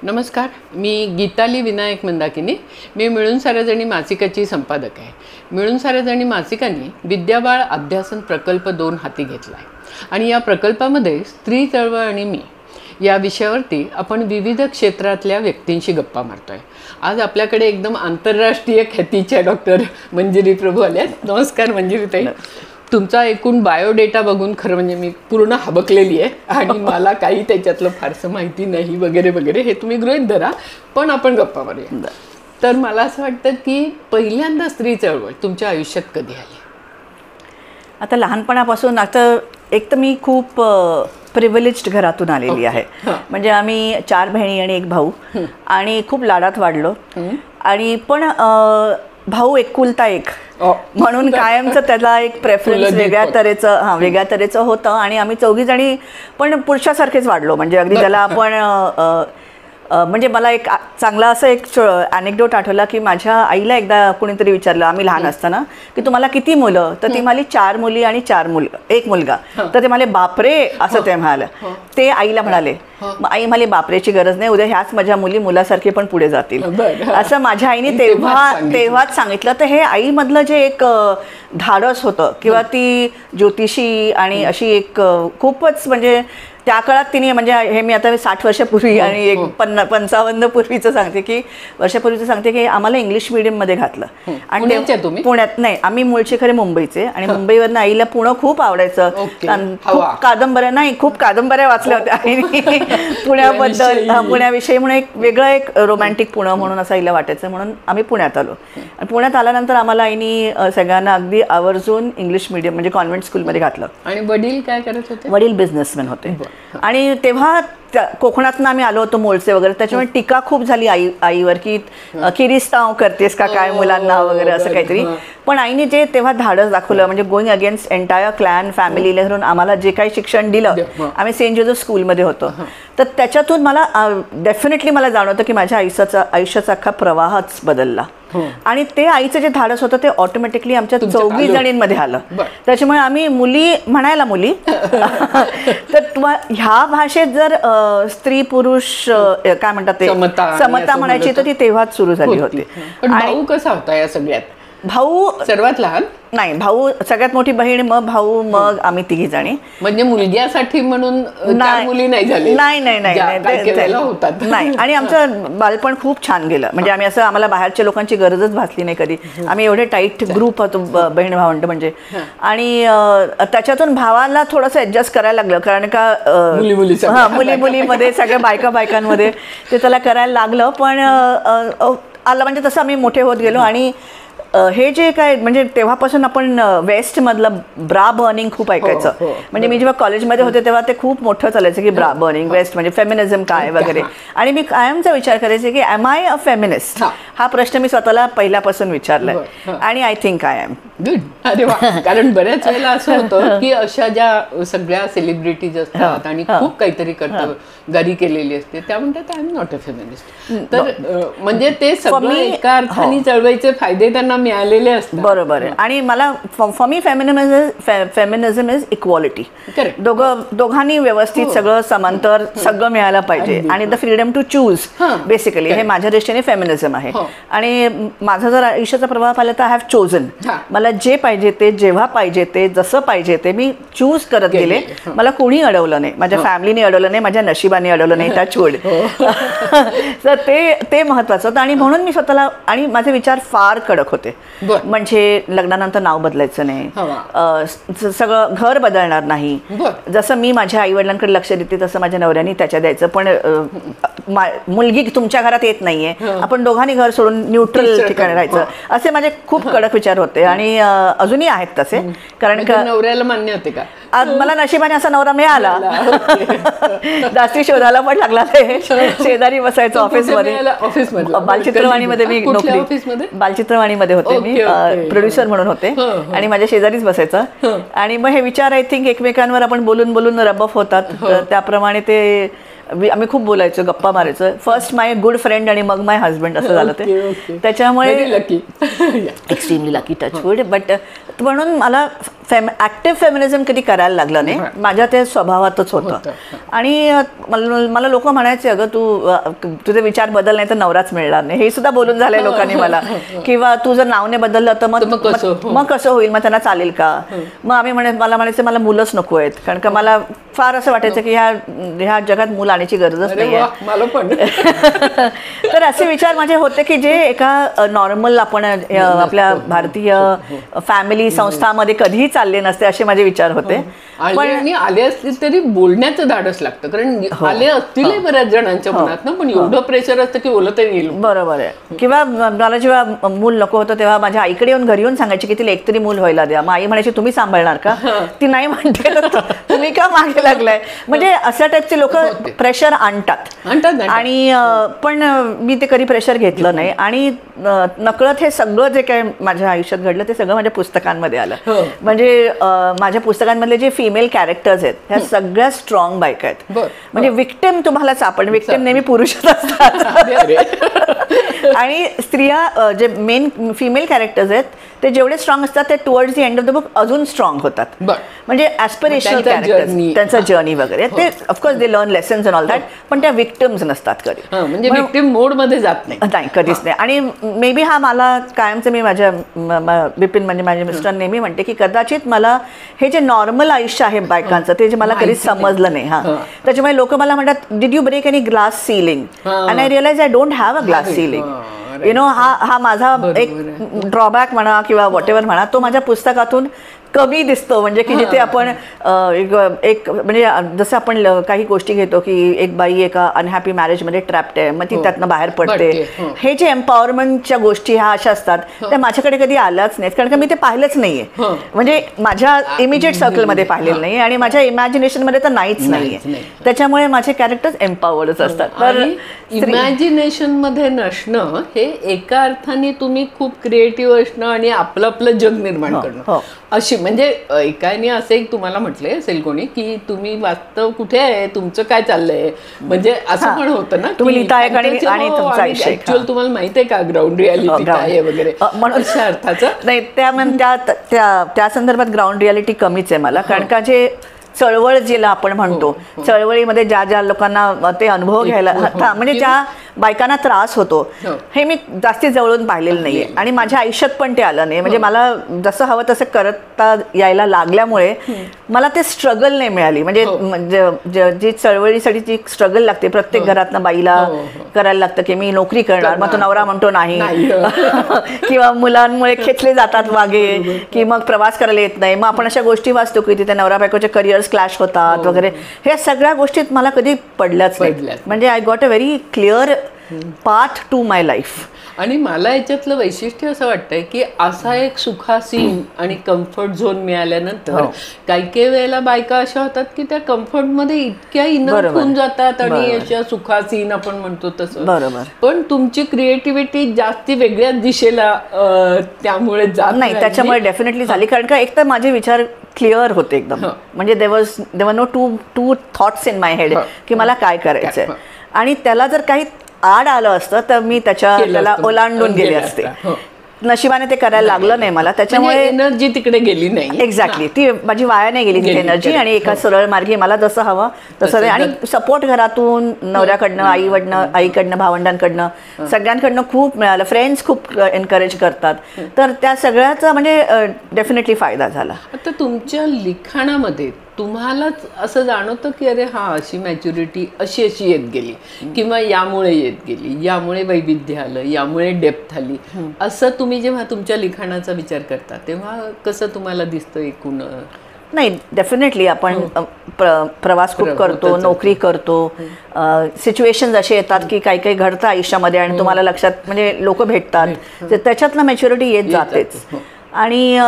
नमस्कार, मी गीताली विनायक मंदाकिनी. मी मिळून साऱ्याजणी मासिकाची संपादक आहे. मिळून साऱ्याजणी मासिकाने विद्याबाळ अध्यासन प्रकल्प 2 हाती घेतला आहे आणि या प्रकल्पामध्ये स्त्री चळवळ आणि मी या विषयावरती आपण विविध क्षेत्रातल्या व्यक्तींशी गप्पा मारतोय. आज आपल्याकडे एकदम आंतरराष्ट्रीय ख्यातीच्या डॉक्टर मंजिरी प्रभू आल्या. नमस्कार मंजिरीताई. तुमचा एकूण बायोडेटा बघून खरं म्हणजे मी पूर्ण हबकलेली आहे आणि मला काही त्याच्यातलं फारसं माहिती नाही वगैरे वगैरे, हे तुम्ही गृहीत धरा, पण आपण गप्पा मारूया. तर मला असं वाटतं की पहिल्यांदा स्त्री चळवळ तुमच्या आयुष्यात कधी आली? आता लहानपणापासून, आता एक तर मी खूप प्रिव्हिलेज्ड घरातून आलेली आहे. म्हणजे आम्ही 4 बहिणी आणि 1 भाऊ आणि खूप लाडात वाढलो. आणि पण भाऊ एकुलता एक म्हणून कायमचं त्याला एक प्रेफरन्स वेगळ्या तऱ्हेचं होतं. आणि आम्ही 4घी जणी पण पुरुषासारखेच वाढलो. म्हणजे अगदी त्याला आपण म्हणजे मला एक चांगला असं एक अनेक्डोट आठवला की माझ्या आईला एकदा कुणीतरी विचारलं आम्ही लहान असताना की तुम्हाला किती मुलं, तर ती म्हणाली 4 मुली आणि 1 मुलगा. तर ते म्हणाले बापरे असं ते म्हणालं. ते आईला म्हणाले. मग आई म्हणाली बापरेची गरज नाही, उद्या ह्याच माझ्या मुलासारखे पण पुढे जातील, असं माझ्या आईने तेव्हाच सांगितलं. तर हे आईमधलं जे एक धाडस होतं किंवा ती ज्योतिषी आणि अशी एक खूपच म्हणजे त्या काळात तिने, म्हणजे हे मी आता 60 वर्षापूर्वी आणि एक 55 पूर्वीचं सांगते की वर्षापूर्वीचं सांगते की आम्हाला इंग्लिश मीडियममध्ये घातलं. आणि पुण्यात नाही, आम्ही मूळचे खरे मुंबईचे आणि मुंबईवरनं आईला पुणं खूप आवडायचं. खूप कादंबऱ्या वाचल्या होत्या आणि पुण्याबद्दल, पुण्याविषयी म्हणून एक वेगळं एक रोमॅन्टिक पुणं म्हणून असं आईला वाटायचं. म्हणून आम्ही पुण्यात आलो. आणि पुण्यात आल्यानंतर आम्हाला आईनी सगळ्यांना अगदी आवर्जून इंग्लिश मीडियम म्हणजे कॉन्व्हेंट स्कूलमध्ये घातलं. आणि वडील काय करत होते? वडील बिझनेसमॅन होते. आणि तेव्हा कोकणातनं आम्ही आलो होतो मूळचे वगैरे, त्याच्यामुळे टीका खूप झाली आईवर की किरिस्ताव करतेस का काय मुलांना वगैरे असं काहीतरी. पण आईने जे तेव्हा धाडस दाखवलं, म्हणजे गोईंग अगेन्स्ट एंटायर क्लॅन फॅमिलीला धरून आम्हाला जे काही शिक्षण दिलं, आम्ही सेंट जोसेफ स्कूलमध्ये होतो, तर त्याच्यातून मला डेफिनेटली मला जाणवतं की माझ्या आयुष्याचा अख्खा प्रवाहच बदलला. आणि ते आईचं जे धाडस होतं ते ऑटोमॅटिकली आमच्या 4घी जणींमध्ये आलं. त्याच्यामुळे आम्ही मुली तर ह्या भाषेत जर स्त्री पुरुष काय म्हणतात ते समता म्हणायची, तर ती तेव्हाच सुरू झाली होती. भाऊ कसा होता या सगळ्यात? भाऊ सर्वात लहान नाही, भाऊ सगळ्यात मोठी बहीण, मग भाऊ, मग आम्ही 3घी जणी. म्हणजे मुलग्यासाठी म्हणून मुली नाही झाली? नाही. आणि आमचं बालपण खूप छान गेलं. म्हणजे आम्ही असं, आम्हाला बाहेरच्या लोकांची गरजच भासली नाही कधी. आम्ही एवढे टाईट ग्रुप होतो बहीण भावंड म्हणजे. आणि त्याच्यातून भावाला थोडंसं ऍडजस्ट करायला लागलं, कारण का मुलीमध्ये सगळ्या बायकांमध्ये ते त्याला करायला लागलं. पण आलं म्हणजे तसं आम्ही मोठे होत गेलो. आणि हे जे काय म्हणजे तेव्हापासून आपण वेस्टमधलं ब्रा बर्निंग खूप ऐकायचं. म्हणजे मी जेव्हा कॉलेजमध्ये होते तेव्हा ते खूप मोठं चालायचं की ब्रा बर्निंग, वेस्ट म्हणजे फेमिनिझम काय वगैरे. आणि मी कायमचा विचार करायचे की एम आय अ फेमिनिस्ट, हा प्रश्न मी स्वतःला पहिल्यापासून विचारलाय. आणि I think I am. Good. अरे वा. कारण बऱ्याच वेळेला असं होतं की अशा ज्या सगळ्या सेलिब्रिटीज असतात आणि खूप काहीतरी कर्तव्यगारी केलेली असते, त्या म्हणतात I am not a feminist. तर म्हणजे ते सगळं एका अर्थाने चळवळीचे फायदे त्यांना मिळालेले असतात. बरोबर आहे. आणि मला for me feminism is equality. दोघांनी व्यवस्थित सगळं समांतर सगळं मिळायला पाहिजे. आणि the freedom to choose basically हे माझ्या दृष्टीने फेमिनिझम आहे. आणि माझा जर आयुष्याचा प्रभाव पाहिला तर आय हॅव चोजन. मला जे पाहिजे ते, जेव्हा पाहिजे ते, जसं पाहिजे ते मी चूज करत गेले. मला कोणी अडवलं नाही, माझ्या फॅमिलीने अडवलं नाही, माझ्या नशिबाने अडवलं नाही, त्या छोड. तर ते महत्वाचं होतं. आणि म्हणून मी स्वतःला, आणि माझे विचार फार कडक होते. म्हणजे लग्नानंतर नाव बदलायचं नाही, सगळं घर बदलणार नाही. जसं मी माझ्या आई वडिलांकडे लक्ष देते तसं माझ्या नवऱ्याने त्याच्या द्यायचं. पण मुलगी तुमच्या घरात येत नाहीये, आपण दोघांनी घर सोडून न्यूट्रल ठिकाणी राहायचं, असे माझे खूप कडक विचार होते. आणि अजूनही आहेत तसे. कारण का नवऱ्याला मान्य होते का? मला नशिबाने असा नवरा मिळाला. जास्ती शोधायला पण लागला. ते शेजारी बसायचं ऑफिसमध्ये, बालचित्रवाणीमध्ये मी नोकरी, बालचित्रवाणीमध्ये होते मी, प्रोड्युसर म्हणून होते. आणि माझ्या शेजारीच बसायचं. आणि मग हे विचार आय थिंक एकमेकांवर आपण बोलून रब ऑफ होतात. त्याप्रमाणे ते आम्ही खूप बोलायचो, गप्पा मारायचो. फर्स्ट माय गुड फ्रेंड आणि मग माय हजबंड असं झालं ते. त्याच्यामुळे एक्स्ट्रीमली लकी, टचवूड. बट म्हणून मला ऍक्टिव्ह फेमिनिझम कधी करायला लागलं नाही, माझ्या ते स्वभावातच होतं. आणि मला लोक म्हणायचे अगं तुझे विचार बदल नाही तर नवराच मिळणार नाही, हे सुद्धा बोलून झालंय लोकांनी मला. किंवा तू जर नाव नाही बदललं तर मग कसं होईल, मग त्यांना चालेल का. मग मला म्हणायचं मला मुलंच नको आहेत, कारण का मला फार असं वाटायचं की ह्या जगात मुलं आणण्याची गरजच नाहीये. तर असे विचार माझे होते की जे एका नॉर्मल आपण आपल्या भारतीय फॅमिली संस्थामध्ये कधीही चालले नसते, असे माझे विचार होते. पण आले असले तरी बोलण्याचं धाडस लागतं, कारण आले असतील बऱ्याच जणांच्या मनात ना, पण एवढं प्रेशर असतं की बोलत नाही. बरोबर आहे. किंवा मला जेव्हा मूल नको होतं तेव्हा माझ्या आईकडे येऊन घरी येऊन सांगायची की तिला एक तरी मूल व्हायला द्या. मग आई म्हणायची तुम्ही सांभाळणार का, ती नाही म्हणते तुम्ही का मागे लागलाय. म्हणजे अशा टाईपचे लोक प्रेशर आणतात. आणि पण मी ते कधी प्रेशर घेतलं नाही. आणि नकळत हे सगळं जे काय माझ्या आयुष्यात घडलं ते सगळं माझ्या पुस्तकांमध्ये आलं. म्हणजे माझ्या पुस्तकांमधले जे फिमेल कॅरेक्टर्स आहेत ह्या सगळ्या स्ट्रॉंग बायका आहेत. म्हणजे विक्टिम तुम्हाला सापड, विक्टिम नेहमी पुरुषच असतात. आणि स्त्रिया जे मेन फिमेल कॅरेक्टर्स आहेत ते जेवढे स्ट्रॉंग असतात ते towards the end of the book अजून स्ट्रॉंग होतात. म्हणजे ॲस्पिरेशनल कॅरेक्टर्स, त्यांचं जर्नी वगैरे ते of course they learn lessons and all that, पण त्या विक्टिम्स नसतात कधी. म्हणजे विक्टिम मोड मध्ये जात नाही, कधीच नाही. आणि मे बी हा मला कायमचं मी माझ्या बिपिन म्हणजे माझे मिस्टर नेहमी म्हणते की कदाचित मला हे जे नॉर्मल आयुष्य आहे बायकांचं ते जे मला कधीच समजलं नाही. त्याच्यामुळे लोक मला म्हणतात did you break any glass ceiling, and I realise I don't have a glass ceiling. You know हा माझा एक ड्रॉबॅक म्हणा किंवा व्हॉट एव्हर म्हणा, तो माझ्या पुस्तकातून कमी दिसतो. म्हणजे की जिथे आपण एक म्हणजे जसं आपण काही गोष्टी घेतो की एक बाई एका अनहॅपी मॅरेजमध्ये ट्रॅप्ड आहे, मग ती त्यातनं बाहेर पडते. हे जे एम्पॉवरमेंटच्या गोष्टी ह्या अशा असतात त्या माझ्याकडे कधी आल्याच नाहीत, कारण का मी ते पाहिलंच नाहीये. म्हणजे माझ्या इमिजिएट सर्कलमध्ये पाहिलेलं नाही आणि माझ्या इमॅजिनेशनमध्ये तर नाहीच नाहीये. त्याच्यामुळे माझे कॅरेक्टर्स एम्पॉवर्डच असतात. तर इमॅजिनेशन मध्ये नसणं हे एका अर्थाने तुम्ही खूप क्रिएटिव्ह असणं आणि आपलं जग निर्माण करणं अशी. म्हणजे एकाने असं एक तुम्हाला म्हटलंय असेल कोणी की तुम्ही वास्तव कुठे आहे, तुमचं काय चाललंय, म्हणजे असं पण होतं ना तुम्ही लिहिताय आणि ऍक्च्युअल तुम्हाला माहिती आहे का ग्राउंड रियालिटी काय आहे वगैरे, म्हणून अशा अर्थाचं नाही. त्या संदर्भात ग्राउंड रियालिटी कमीच आहे मला, कारण का जे चळवळ जिला आपण म्हणतो, चळवळीमध्ये ज्या ज्या लोकांना ते अनुभव घ्यायला म्हणजे ज्या बायकांना त्रास होतो हे मी जास्ती जवळून पाहिलेलं नाहीये. आणि माझ्या आयुष्यात पण ते आलं नाही. म्हणजे मला जसं हवं तसं करता यायला लागल्यामुळे मला ते स्ट्रगल नाही मिळाली. म्हणजे जी चळवळीसाठी जी स्ट्रगल लागते प्रत्येक घरातनं बाईला करायला लागतं की मी नोकरी करणार, मग तो नवरा म्हणतो नाही, किंवा मुलांमुळे खेचले जातात वागे, की मग प्रवास करायला येत नाही. मग आपण अशा गोष्टी वाचतो की तिथे नवरा बायकोचे करिअर्स क्लॅश होतात वगैरे. ह्या सगळ्या गोष्टीत मला कधी पडल्याच नाही. म्हणजे I got a very clear path to my life. आणि मला याच्यातलं वैशिष्ट्य असं वाटतंय की असा एक सुखासीन आणि कम्फर्ट झोन मिळाल्यानंतर काही वेळेला बायका अशा होतात की त्या कम्फर्टमध्ये इतक्या इनफ होऊन जातात आणि अशा सुखासीन आपण म्हणतो तसं. बरोबर. पण तुमची क्रिएटिव्हिटी जास्ती वेगळ्याच दिशेला त्यामुळे जात नाही. त्याच्यामुळे डेफिनेटली झाली, कारण का एक तर माझे विचार क्लिअर होते एकदम. म्हणजे there're no two thoughts in my head की मला काय करायचंय. आणि त्याला जर काही आड आलं असतं तर मी त्याला ओलांडून गेले असते. नशिबाने ते करायला लागलं नाही मला. त्याच्यामुळे एनर्जी तिकडे गेली नाही. एक्झॅक्टली, ती माझी वाया नाही गेली ती एनर्जी. आणि एका सरळ मार्गी मला जसं हवं तसं. आणि सपोर्ट घरातून, नवऱ्याकडनं, आईकडनं, भावंडांकडनं, सगळ्यांकडनं खूप मिळालं. फ्रेंड्स खूप एनकरेज करतात. तर त्या सगळ्याचा म्हणजे डेफिनेटली फायदा झाला. आता तुमच्या लिखाणामध्ये तुम्हालाच असं जाणवतं की अरे हा अशी मॅच्युरिटी अशी येत गेली, किंवा यामुळे येत गेली, यामुळे वैविध्य आलं, यामुळे डेप्थ आली, असं तुम्ही जेव्हा तुमच्या लिखाणाचा विचार करता तेव्हा कसं तुम्हाला दिसतं एकूण? नाही, डेफिनेटली आपण प्रवास खूप करतो, नोकरी करतो, सिच्युएशन्स असे येतात की काही काही घडतं आयुष्यामध्ये आणि तुम्हाला लक्षात म्हणजे लोक भेटतात, त्याच्यातनं मॅच्युरिटी येत जातेच. आणि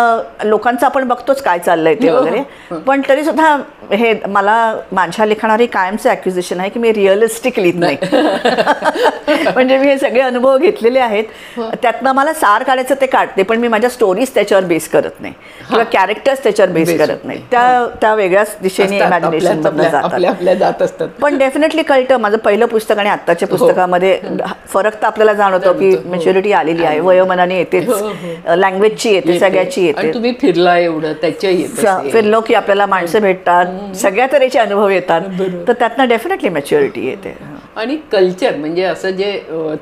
लोकांचं आपण बघतोच काय चाललंय ते वगैरे. पण तरी सुद्धा हे मला माझ्या लिखाणारी कायमचं ॲक्युझेशन आहे की मी रिअलिस्टिक लिहित नाही. म्हणजे मी हे सगळे अनुभव घेतलेले आहेत, त्यातनं मला सार काढायचं ते काढते, पण मी माझ्या स्टोरीज त्याच्यावर बेस करत नाही किंवा कॅरेक्टर्स त्याच्यावर बेस करत नाही. त्या वेगळ्याच दिशेने इमॅजिनेशन मधनं जात असतात. पण डेफिनेटली कळतं माझं पहिलं पुस्तक आणि आत्ताच्या पुस्तकामध्ये फरक तर आपल्याला जाणवतो की मॅच्युरिटी आलेली आहे, वयोमानाने येतेच, लँग्वेजची येते, सगळ्याची येते. आणि तुम्ही फिरला एवढं त्याच्याही येते. फिरलो की आपल्याला माणसं भेटतात, सगळ्या तऱ्हेचे अनुभव येतात, तर त्यातनं डेफिनेटली मॅच्युरिटी येते. आणि कल्चर म्हणजे असं जे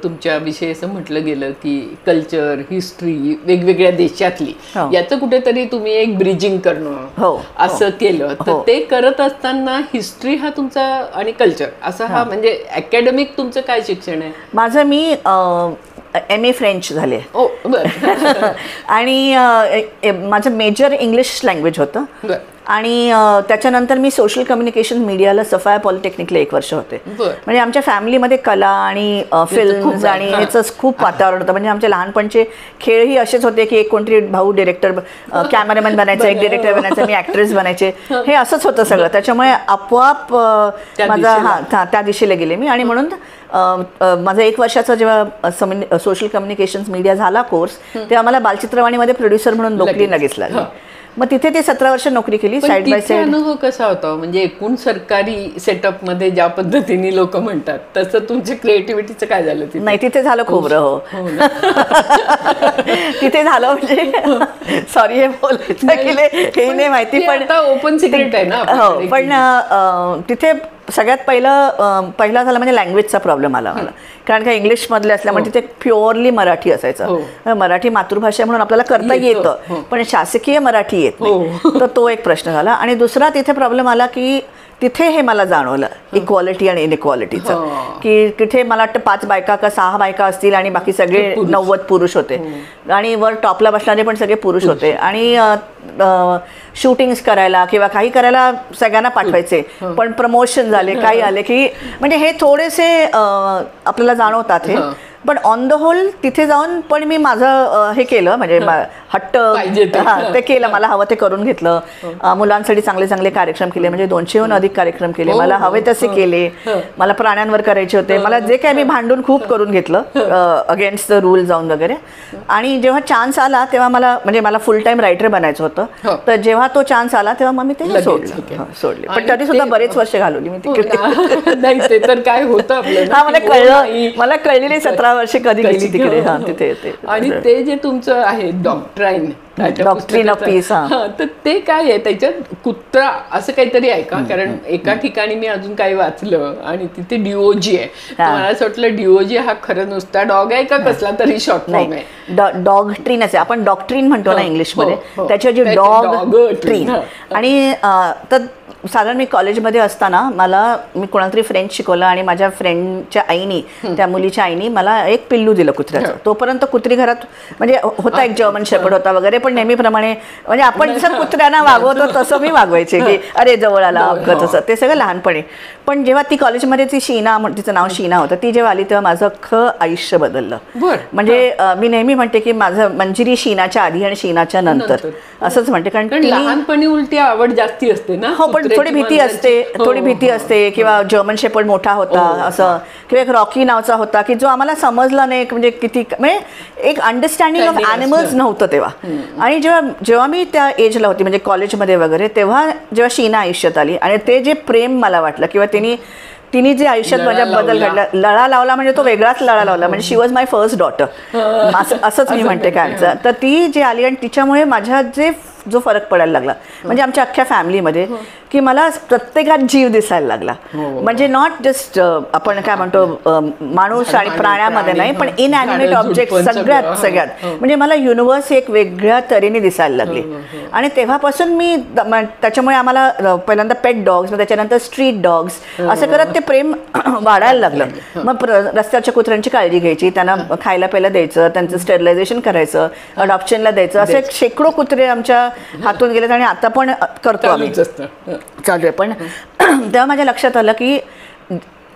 तुमच्याविषयी असं म्हटलं गेलं की कल्चर, हिस्ट्री वेगवेगळ्या देशातली, याचं कुठेतरी तुम्ही एक ब्रिजिंग करणं असं केलं. तर ते करत असताना हिस्ट्री हा तुमचा आणि कल्चर असा हा म्हणजे अकॅडमिक तुमचं काय शिक्षण आहे? माझं मी MA फ्रेंच झाले आणि माझं मेजर इंग्लिश लँग्वेज होतं. आणि त्याच्यानंतर मी सोशल कम्युनिकेशन मीडियाला सफाया पॉलिटेक्निकला 1 वर्ष होते. म्हणजे आमच्या फॅमिलीमध्ये कला आणि फिल्म्स आणि ह्याचंच खूप वातावरण होतं. म्हणजे आमचे लहानपणचे खेळही असेच होते की एक कोणतरी भाऊ डिरेक्टर, कॅमेरामॅन बनायचा, एक डिरेक्टर बनायचा, मी ॲक्ट्रेस बनायचे, हे असंच होतं सगळं. त्याच्यामुळे आपोआप माझा त्या दिशेला गेले मी. आणि म्हणून माझा 1 वर्षाचा जेव्हा सोशल कम्युनिकेशन मीडिया झाला कोर्स, तेव्हा मला बालचित्रवाणीमध्ये प्रोड्युसर म्हणून नोकरी लगेच लागली. मग तिथे ते 17 वर्ष नोकरी केली साईड बाय साईड. अनुभव कसा होता म्हणजे एकूण सरकारी सेटअप मध्ये ज्या पद्धतीने लोक म्हणतात तसं तुमच्या क्रिएटिव्हिटीचं काय झालं? नाही, तिथे झालं खोबरं. हो तिथे झालं म्हणजे सॉरी हे बोलायचं हे नाही माहिती, पण ओपन सिक्रेट आहे ना. हो, पण तिथे सगळ्यात पहिला झाला म्हणजे लँग्वेजचा प्रॉब्लेम आला मला. कारण का इंग्लिशमधले असल्यामुळे तिथे प्युअरली मराठी असायचं. मराठी मातृभाषा म्हणून आपल्याला करता येतं, पण शासकीय मराठी येत नाही. तर तो एक प्रश्न झाला. आणि दुसरा तिथे प्रॉब्लेम आला की तिथे हे मला जाणवलं इक्वालिटी आणि इनइक्वालिटीचं, की तिथे मला वाटतं 5 बायका का 6 बायका असतील आणि बाकी सगळे 90 पुरुष होते. आणि वर टॉपला बसणारे पण सगळे पुरुष होते. आणि शूटिंग्स करायला किंवा काही करायला सगळ्यांना पाठवायचे, पण प्रमोशन झाले काही आले की म्हणजे हे थोडेसे आपल्याला जाणवतात हे. पण ऑन द होल तिथे जाऊन पण मी माझं हे केलं, म्हणजे हट्ट ते केलं, मला हवं ते करून घेतलं. मुलांसाठी चांगले चांगले कार्यक्रम केले, म्हणजे 200हून अधिक कार्यक्रम केले, मला हवे तसे केले. मला प्राण्यांवर करायचे होते, मला जे काय मी भांडून खूप करून घेतलं अगेन्स्ट द रूल जाऊन वगैरे. आणि जेव्हा चान्स आला तेव्हा मला फुल टाइम रायटर बनायचं होतं. तर जेव्हा तो चान्स आला तेव्हा मग मी ते सोडले. पण तरी सुद्धा बरेच वर्ष घालवली मी तिकडे. नाही तर काय होतं आपलं, मला कळलेली 17 वर्ष कधी गेली तिकडे. तिथे आणि ते जे तुमचं आहे डॉक्ट्रिन ऑफ पीस, तर ते काय आहे त्याच्यात कुत्रा असं काहीतरी आहे का? कारण एका ठिकाणी मी अजून काही वाचलं आणि तिथे DOG आहे. मला असं वाटलं DOG हा खरं नुसता डॉग आहे का कसला तरी शॉर्ट फॉर्म आहे? डॉगट्रिनच आहे, आपण डॉक्ट्रिन म्हणतो ना इंग्लिशमध्ये, त्याच्याची डॉगट्रिन. आणि तर साधारण मी कॉलेजमध्ये असताना मी कोणाला तरी फ्रेंच शिकवलं आणि माझ्या फ्रेंडच्या आईनी, त्या मुलीच्या आईनी मला एक पिल्लू दिलं कुत्र्याचं. तोपर्यंत कुत्री घरात म्हणजे होता, एक जर्मन शेपर्ड होता वगैरे, पण नेहमीप्रमाणे म्हणजे आपण जसं कुत्र्यांना वागवतो तसं मी वागवायचे की अरे जवळ आला अपघात, तसं ते सगळं लहानपणी. पण जेव्हा ती कॉलेजमध्ये ती शीना, तिचं नाव शीना होतं, ती जेव्हा आली तेव्हा माझं अख्खं आयुष्य बदललं. म्हणजे मी नेहमी म्हणते की माझं मंजिरी शीनाच्या आधी आणि शीनाच्या नंतर असंच म्हणते. कारण लहानपणी उलटी आवड जास्ती असते ना. हो, पण थोडी भीती असते किंवा जर्मन शेपर्ड मोठा होता असं, किंवा एक रॉकी नावचा होता की जो आम्हाला समजला नाही, म्हणजे किती म्हणजे एक अंडरस्टँडिंग ऑफ ॲनिमल्स नव्हतं तेव्हा. आणि जेव्हा मी त्या एजला होती म्हणजे कॉलेजमध्ये वगैरे, तेव्हा जेव्हा शीना आयुष्यात आली आणि ते जे प्रेम मला वाटलं किंवा तिने जे आयुष्यात माझ्या बदल घडला, लळा लावला म्हणजे तो वेगळाच लळा लावला. म्हणजे शी वॉज माय फर्स्ट डॉटर असंच मी म्हणते काय. तर ती जी आली आणि तिच्यामुळे माझ्या जो फरक पडायला लागला म्हणजे आमच्या अख्ख्या फॅमिलीमध्ये, की मला प्रत्येकात जीव दिसायला लागला. म्हणजे नॉट जस्ट आपण काय म्हणतो माणूस आणि प्राण्यामध्ये नाही, पण इनॅनिमेट ऑब्जेक्ट सगळ्यात म्हणजे मला युनिव्हर्स एक वेगळ्या तऱ्हेने दिसायला लागली. आणि तेव्हापासून मी त्याच्यामुळे आम्हाला पहिल्यांदा पेट डॉग्स, मग त्याच्यानंतर स्ट्रीट डॉग्स, असं करत ते प्रेम वाढायला लागलं. मग रस्त्याच्या कुत्र्यांची काळजी घ्यायची, त्यांना खायला प्यायला द्यायचं, त्यांचं स्टेरिलायझेशन करायचं, अडॉप्शनला द्यायचं, असे शेकडो कुत्रे आमच्या हातून गेलेत आणि आता पण करतो आम्ही, चालू आहे. पण तेव्हा माझ्या लक्षात आलं की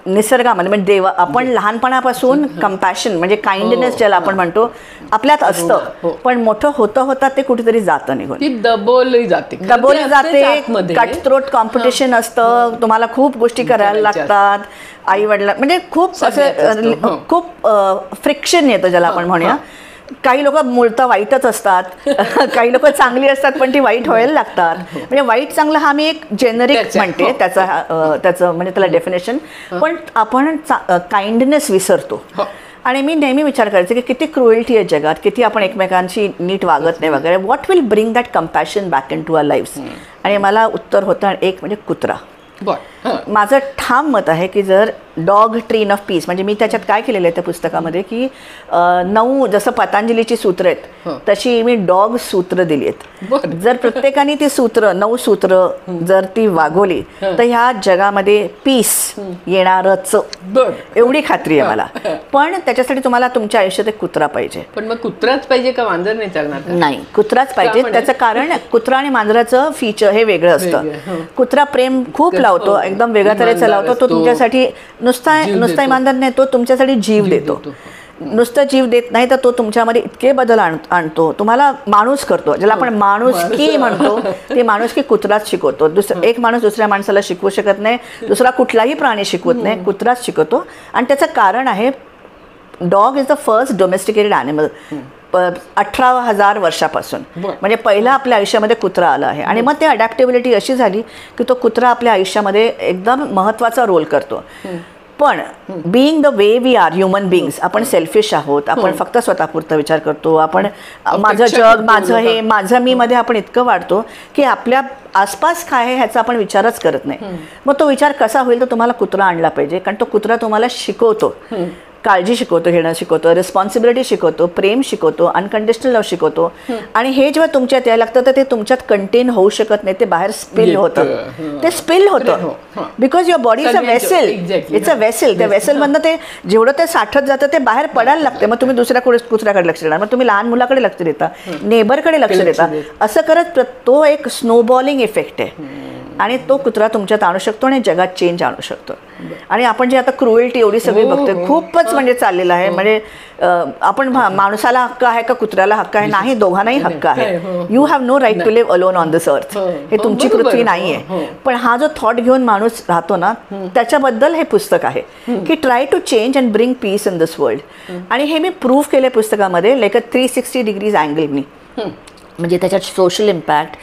निसर्गामध्ये म्हणजे आपण लहानपणापासून कंपॅशन म्हणजे काइंडनेस ज्याला आपण म्हणतो आपल्यात असतं, पण मोठं होता ते कुठेतरी जातं निघून, दबवली जाते. कटथ्रोट कॉम्पिटिशन असतं, तुम्हाला खूप गोष्टी करायला लागतात, आई वडिला म्हणजे खूप असं खूप फ्रिक्शन येतं ज्याला आपण म्हणूया. काही लोक मूळतः वाईटच असतात, काही लोक चांगली असतात पण ती वाईट व्हायला लागतात. म्हणजे वाईट चांगलं हा मी एक जेनरिक म्हणते, त्याचं म्हणजे त्याला डेफिनेशन. पण आपण काइंडनेस विसरतो आणि मी नेहमी विचार करायचे की किती क्रुएल्टी आहे जगात, किती आपण एकमेकांशी नीट वागत नाही वगैरे. What will bring that compassion back into our lives. आणि मला उत्तर होतं एक म्हणजे कुत्रा. माझं ठाम मत आहे की जर डॉग ट्रेन ऑफ पीस, म्हणजे मी त्याच्यात काय केलेलं आहे त्या पुस्तकामध्ये की 9 जसं पतंजलीची सूत्र आहेत तशी मी डॉग सूत्र दिली आहेत. जर प्रत्येकाने ती सूत्र 9 सूत्र जर ती वागवली तर ह्या जगामध्ये पीस येणारच, एवढी खात्री आहे मला. पण त्याच्यासाठी तुम्हाला तुमच्या आयुष्यात एक कुत्रा पाहिजे. पण मग कुत्राच पाहिजे का मांजर नाही चालणार? नाही, कुत्राच पाहिजे. त्याचं कारण कुत्रा आणि मांजराचं फीचर हे वेगळं असतं. कुत्रा प्रेम खूप लावतो, एकदम वेगळ्या तऱ्हेचा लावतो. तो तुमच्यासाठी नुसता इमानदार नाही, तो तुमच्यासाठी जीव देतो. नुसतं जीव देत नाही तर तो तुमच्यामध्ये इतके बदल आणतो, तुम्हाला माणूस करतो, ज्याला आपण माणुसकी म्हणतो. ते माणुसकी कुत्राच शिकवतो. एक माणूस दुसऱ्या माणसाला शिकवू शकत नाही, दुसरा कुठलाही प्राणी शिकवत नाही, कुत्राच शिकवतो. आणि त्याचं कारण आहे dog is the first domesticated animal 18,000 वर्षापासून. म्हणजे पहिला आपल्या आयुष्यामध्ये कुत्रा आला आहे. आणि मग ते अडॅप्टेबिलिटी अशी झाली की तो कुत्रा आपल्या आयुष्यामध्ये एकदम महत्त्वाचा रोल करतो. पण being the way we are human beings, आपण सेल्फिश आहोत, आपण फक्त स्वतःपुरता विचार करतो, आपण माझं जग, माझं हे, माझं मी मध्ये आपण इतकं वाढतो की आपल्या आसपास काय आहे ह्याचा आपण विचारच करत नाही. मग तो विचार कसा होईल तर तुम्हाला कुत्रा आणला पाहिजे. कारण तो कुत्रा तुम्हाला शिकवतो, काळजी शिकवतो, घेणं शिकवतो, रिस्पॉन्सिबिलिटी शिकवतो, प्रेम शिकवतो, अनकंडिशनल लव्ह शिकवतो. आणि हे जेव्हा तुमच्यात यायला लागतं तर ते तुमच्यात कंटेन होऊ शकत नाही, ते बाहेर स्पिल होतं. ते स्पिल होतं because your body is a vessel. It's a vessel. त्या वेसलमधनं ते जेवढं ते साठत जातं ते बाहेर पडायला लागते. मग तुम्ही दुसऱ्या कुत्र्याकडे लक्ष देणार, मग तुम्ही लहान मुलाकडे लक्ष देता, नेबरकडे लक्ष देता. असं करत तो एक स्नोबॉलिंग इफेक्ट आहे. आणि तो कुत्रा तुमच्यात आणू शकतो आणि जगात चेंज आणू शकतो. आणि आपण जे आता क्रुएल्टी एवढी सगळी बघतोय, खूपच म्हणजे चाललेलं आहे. म्हणजे आपण माणसाला हक्क आहे का कुत्र्याला हक्क आहे? नाही, दोघांनाही हक्क आहे. You have no right to live alone on this earth. हे तुमची पृथ्वी नाही आहे. पण हा जो थॉट घेऊन माणूस राहतो ना, त्याच्याबद्दल हे पुस्तक आहे की try to change and bring peace in this world. आणि हे मी प्रूव्ह केले पुस्तकामध्ये लाईक अ 360 डिग्रीज अँगलनी. म्हणजे त्याच्यात social impact,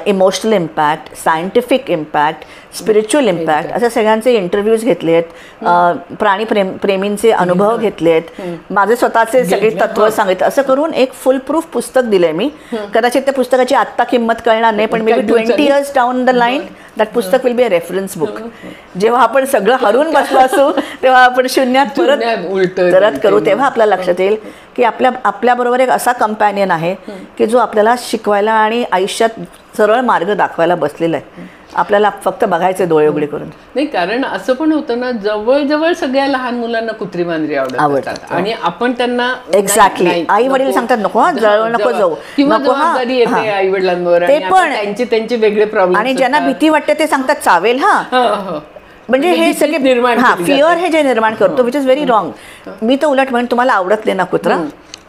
emotional impact, scientific impact, spiritual impact, अशा सगळ्यांचे इंटरव्ह्यूज घेतले आहेत, प्राणी प्रेमींचे अनुभव घेतले आहेत, माझे स्वतःचे सगळे तत्व सांगितले. असं करून एक फुल प्रूफ पुस्तक दिलंय मी. कदाचित त्या पुस्तकाची आत्ता किंमत कळणार नाही, पण may be 20 years down the line that पुस्तक will be a reference book. जेव्हा आपण सगळं हरून बसलो असू तेव्हा आपण शून्यात परत करू, तेव्हा आपल्याला लक्षात येईल की आपल्याबरोबर एक असा कंपॅनियन आहे की जो आपल्याला शिकवायला आणि आयुष्यात सरळ मार्ग दाखवायला बसलेला आहे. आपल्याला फक्त बघायचे डोळे उघडे करून. नाही, कारण असं पण होतं ना, जवळजवळ सगळ्या लहान मुलांना कुत्री मांजरी आवडतात आणि आपण त्यांना एक्झॅक्टली आई वडील सांगतात नको जवळ नको जाऊ, किंवा जबाबदारी येते आई वडिलांवर, ते पण त्यांचे वेगळे प्रॉब्लेम. आणि ज्यांना भीती वाटते ते सांगतात चावेल. म्हणजे हे सगळे फिअर हे जे निर्माण करतो, विच इज व्हेरी रॉंग. मी तर उलट म्हणून तुम्हाला आवडत नाही ना कुत्रा,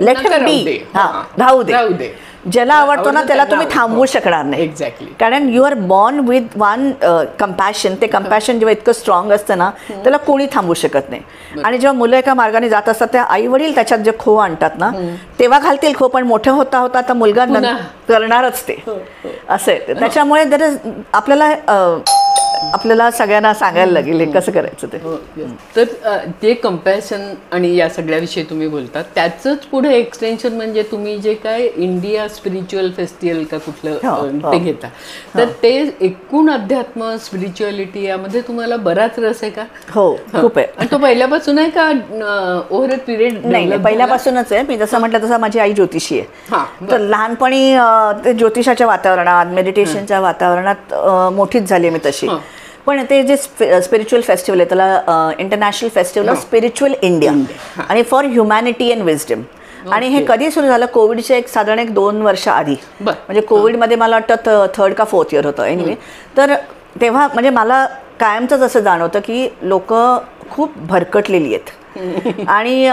लेट हिम बी, राहू दे. ज्याला आवडतो ना त्याला तुम्ही थांबवू शकणार नाही. एक्झॅक्टली. कारण you are born with one compassion. ते कंपॅशन जेव्हा इतकं स्ट्रॉंग असतं ना त्याला कोणी थांबवू शकत नाही. आणि जेव्हा मुलं एका मार्गाने जात असतात त्या आई वडील त्याच्यात जे खो आणतात ना तेव्हा घालतील खो, पण मोठं होता होता आता मुलगा करणारच ते असं आहे. त्याच्यामुळे आपल्याला सगळ्यांना सांगायला लागेल कसं करायचं ते. तर ते कंपॅशन आणि या सगळ्याविषयी तुम्ही बोलतात, त्याचंच पुढे एक्सटेन्शन म्हणजे तुम्ही जे काय इंडिया स्पिरिच्युअल फेस्टिवल का कुठलं ते घेता, तर ते एकूण अध्यात्म स्पिरिच्युअलिटी यामध्ये तुम्हाला बराच रस आहे का? हो, खूप आहे. आणि तो पहिल्यापासून आहे का ओव्हर अ पिरियड? नाही, पहिल्यापासूनच आहे. मी जसं म्हटलं तसं माझी आई ज्योतिषी आहे. तर लहानपणी ते ज्योतिषाच्या वातावरणात, मेडिटेशनच्या वातावरणात मोठीच झाली मी तशी. पण ते जे स्पिरिच्युअल फेस्टिवल आहे त्याला international festival of spiritual India आणि फॉर ह्युमॅनिटी अँड विजडम. आणि हे कधी सुरू झालं? कोविडच्या साधारण 2 वर्ष आधी. म्हणजे कोविडमध्ये मला वाटतं 3rd का 4th इयर होतं एनिवे. तर तेव्हा म्हणजे मला कायमचंच असं जाणवतं की लोक खूप भरकटलेली आहेत आणि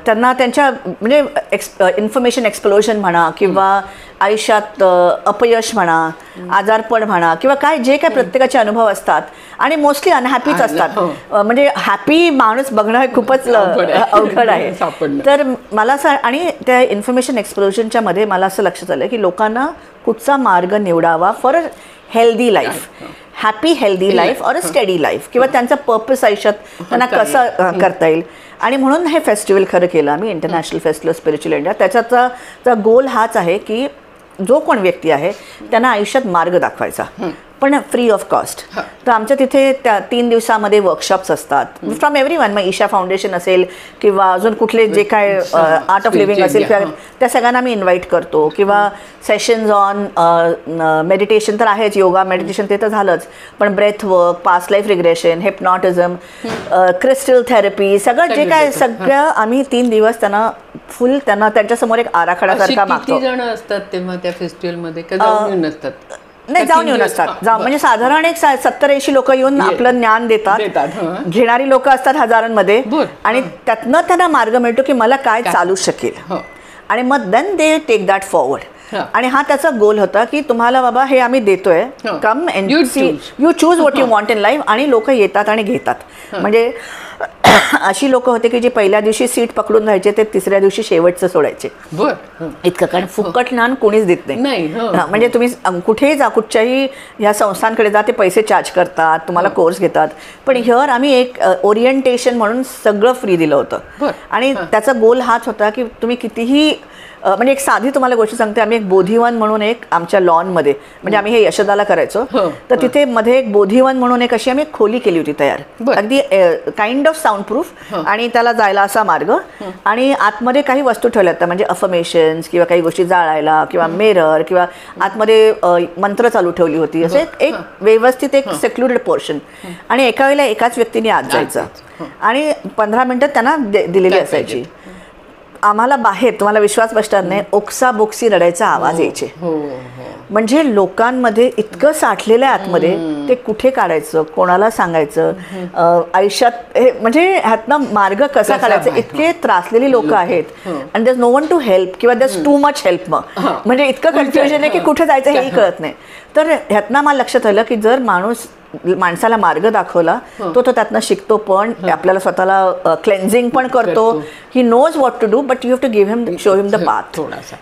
त्यांना त्यांच्या म्हणजे इन्फॉर्मेशन एक्सप्लोजन म्हणा किंवा आयुष्यात अपयश म्हणा, आजारपण म्हणा किंवा काय जे काय प्रत्येकाचे अनुभव असतात आणि मोस्टली अनहॅपीच असतात. म्हणजे हॅपी माणूस बघणं हे खूपच अवघड आहे. तर मला असं, आणि त्या इन्फॉर्मेशन एक्सप्लोजनच्या मध्ये मला असं लक्षात आलं की लोकांना कुठचा मार्ग निवडावा for healthy life, happy healthy life और अ स्टडी लाईफ, किंवा त्यांचा पर्पस आयुष्यात त्यांना कसं करता येईल. आणि म्हणून हे फेस्टिवल खरं केलं आम्ही, इंटरनॅशनल फेस्टिवल स्पिरिच्युअल इंडिया. त्याचा गोल हाच आहे की जो कोण व्यक्ती आहे त्यांना आयुष्यात मार्ग दाखवायचा, पण फ्री ऑफ कॉस्ट. तर आमच्या तिथे त्या 3 दिवसामध्ये वर्कशॉप्स असतात फ्रॉम एव्हरीवन. मग ईशा फाउंडेशन असेल किंवा अजून कुठले जे काय आर्ट ऑफ लिव्हिंग असेल त्या सगळ्यांना आम्ही इन्व्हाइट करतो. किंवा सेशन्स ऑन मेडिटेशन तर आहेच, योगा मेडिटेशन ते तर झालंच, पण breath work, past life regression, hypnotism, crystal therapy, सगळं जे काय सगळं आम्ही 3 दिवस त्यांना फुल त्यांच्यासमोर एक आराखड्यासारखा मागतो. किती जण असतात तेव्हा त्या फेस्टिवलमध्ये? जाऊन नसतात? नाही, जाऊन येऊन असतात. म्हणजे साधारण एक 70-80 लोक येऊन आपलं ज्ञान देतात. घेणारी लोक असतात हजारांमध्ये, आणि त्यातनं त्यांना मार्ग मिळतो की मला काय चालू शकेल, आणि मग then they take that forward. आणि हा त्याचा गोल होता की तुम्हाला बाबा हे आम्ही देतोय, come and you choose what you want in life. आणि लोक येतात आणि घेतात. म्हणजे अशी लोक होते की जे पहिल्या दिवशी सीट पकडून राहायचे ते तिसऱ्या दिवशी शेवटचं सोडायचे. इतकं, कारण फुकट ज्ञान कोणीच देत नाही. म्हणजे तुम्ही कुठेही जा, कुठच्याही ह्या संस्थांकडे जा, ते पैसे चार्ज करतात, तुम्हाला कोर्स घेतात. पण ह्यावर आम्ही एक ओरिएंटेशन म्हणून सगळं फ्री दिलं होतं. आणि त्याचा गोल हाच होता की तुम्ही कितीही, म्हणजे एक साधी तुम्हाला गोष्ट सांगते. आम्ही एक बोधिवन म्हणून एक आमच्या लॉनमध्ये, म्हणजे आम्ही हे यशोदाला करायचो, तर तिथे मध्ये एक बोधिवन म्हणून एक अशी आम्ही खोली केली होती तयार, अगदी काइंड ऑफ साऊंड प्रूफ, आणि त्याला जायला असा मार्ग, आणि आतमध्ये काही वस्तू ठेवल्या होत्या, म्हणजे अफर्मेशन्स किंवा काही गोष्टी जाळायला, किंवा मिरर, किंवा आतमध्ये मंत्र चालू ठेवली होती. असे एक व्यवस्थित एक सेक्लुडेड पोर्शन. आणि एका वेळेला एकाच व्यक्तीने आत जायचं, आणि 15 मिनिटं त्यांना दिलेली असायची. आम्हाला बाहेर, तुम्हाला विश्वास बसणार नाही, ओक्साबोक्सी रडायचा आवाज यायचे. म्हणजे लोकांमध्ये इतकं साठलेलं आहे आतमध्ये, ते कुठे काढायचं, कोणाला सांगायचं, आयुष्यात हे म्हणजे ह्यातनं मार्ग कसा काढायचा. इतके त्रासलेली लोक आहेत, आणि there no one to help, किंवा देअर टू मच हेल्प. मग म्हणजे इतकं कन्फ्युजन आहे की कुठे जायचं हेही कळत नाही. तर ह्यातनं मला लक्षात आलं की जर माणसाला मार्ग दाखवला, तो त्यातनं शिकतो, पण आपल्याला स्वतःला क्लेन्झिंग पण करतो. He knows what to do, but you have to give him, show him the path.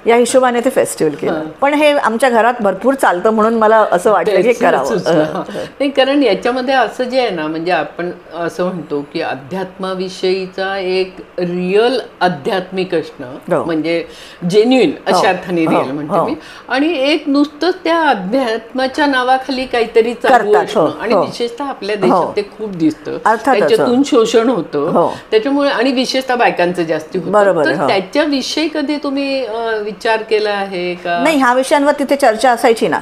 या हिशोबाने ते फेस्टिवल केलं. पण हे आमच्या घरात भरपूर चालतं, म्हणून मला असं वाटलं की करावं. नाही, कारण याच्यामध्ये असं जे आहे ना, म्हणजे आपण असं म्हणतो की अध्यात्माविषयीचा एक रिअल आध्यात्मिक असणं, म्हणजे जेन्युइन अशा अर्थाने रिअल म्हणते मी, आणि एक नुसतंच त्या अध्यात्माच्या नावाखाली काहीतरी चालू असणं. आणि विशेषतः आपल्या देशात ते खूप दिसतं, त्याच्यातून शोषण होतं त्याच्यामुळे, आणि विशेषतः बायकांचं जास्ती होतं. तर त्याच्याविषयी कधी तुम्ही विचार केला आहे का? नाही, ह्या विषयांवर तिथे चर्चा असायची ना,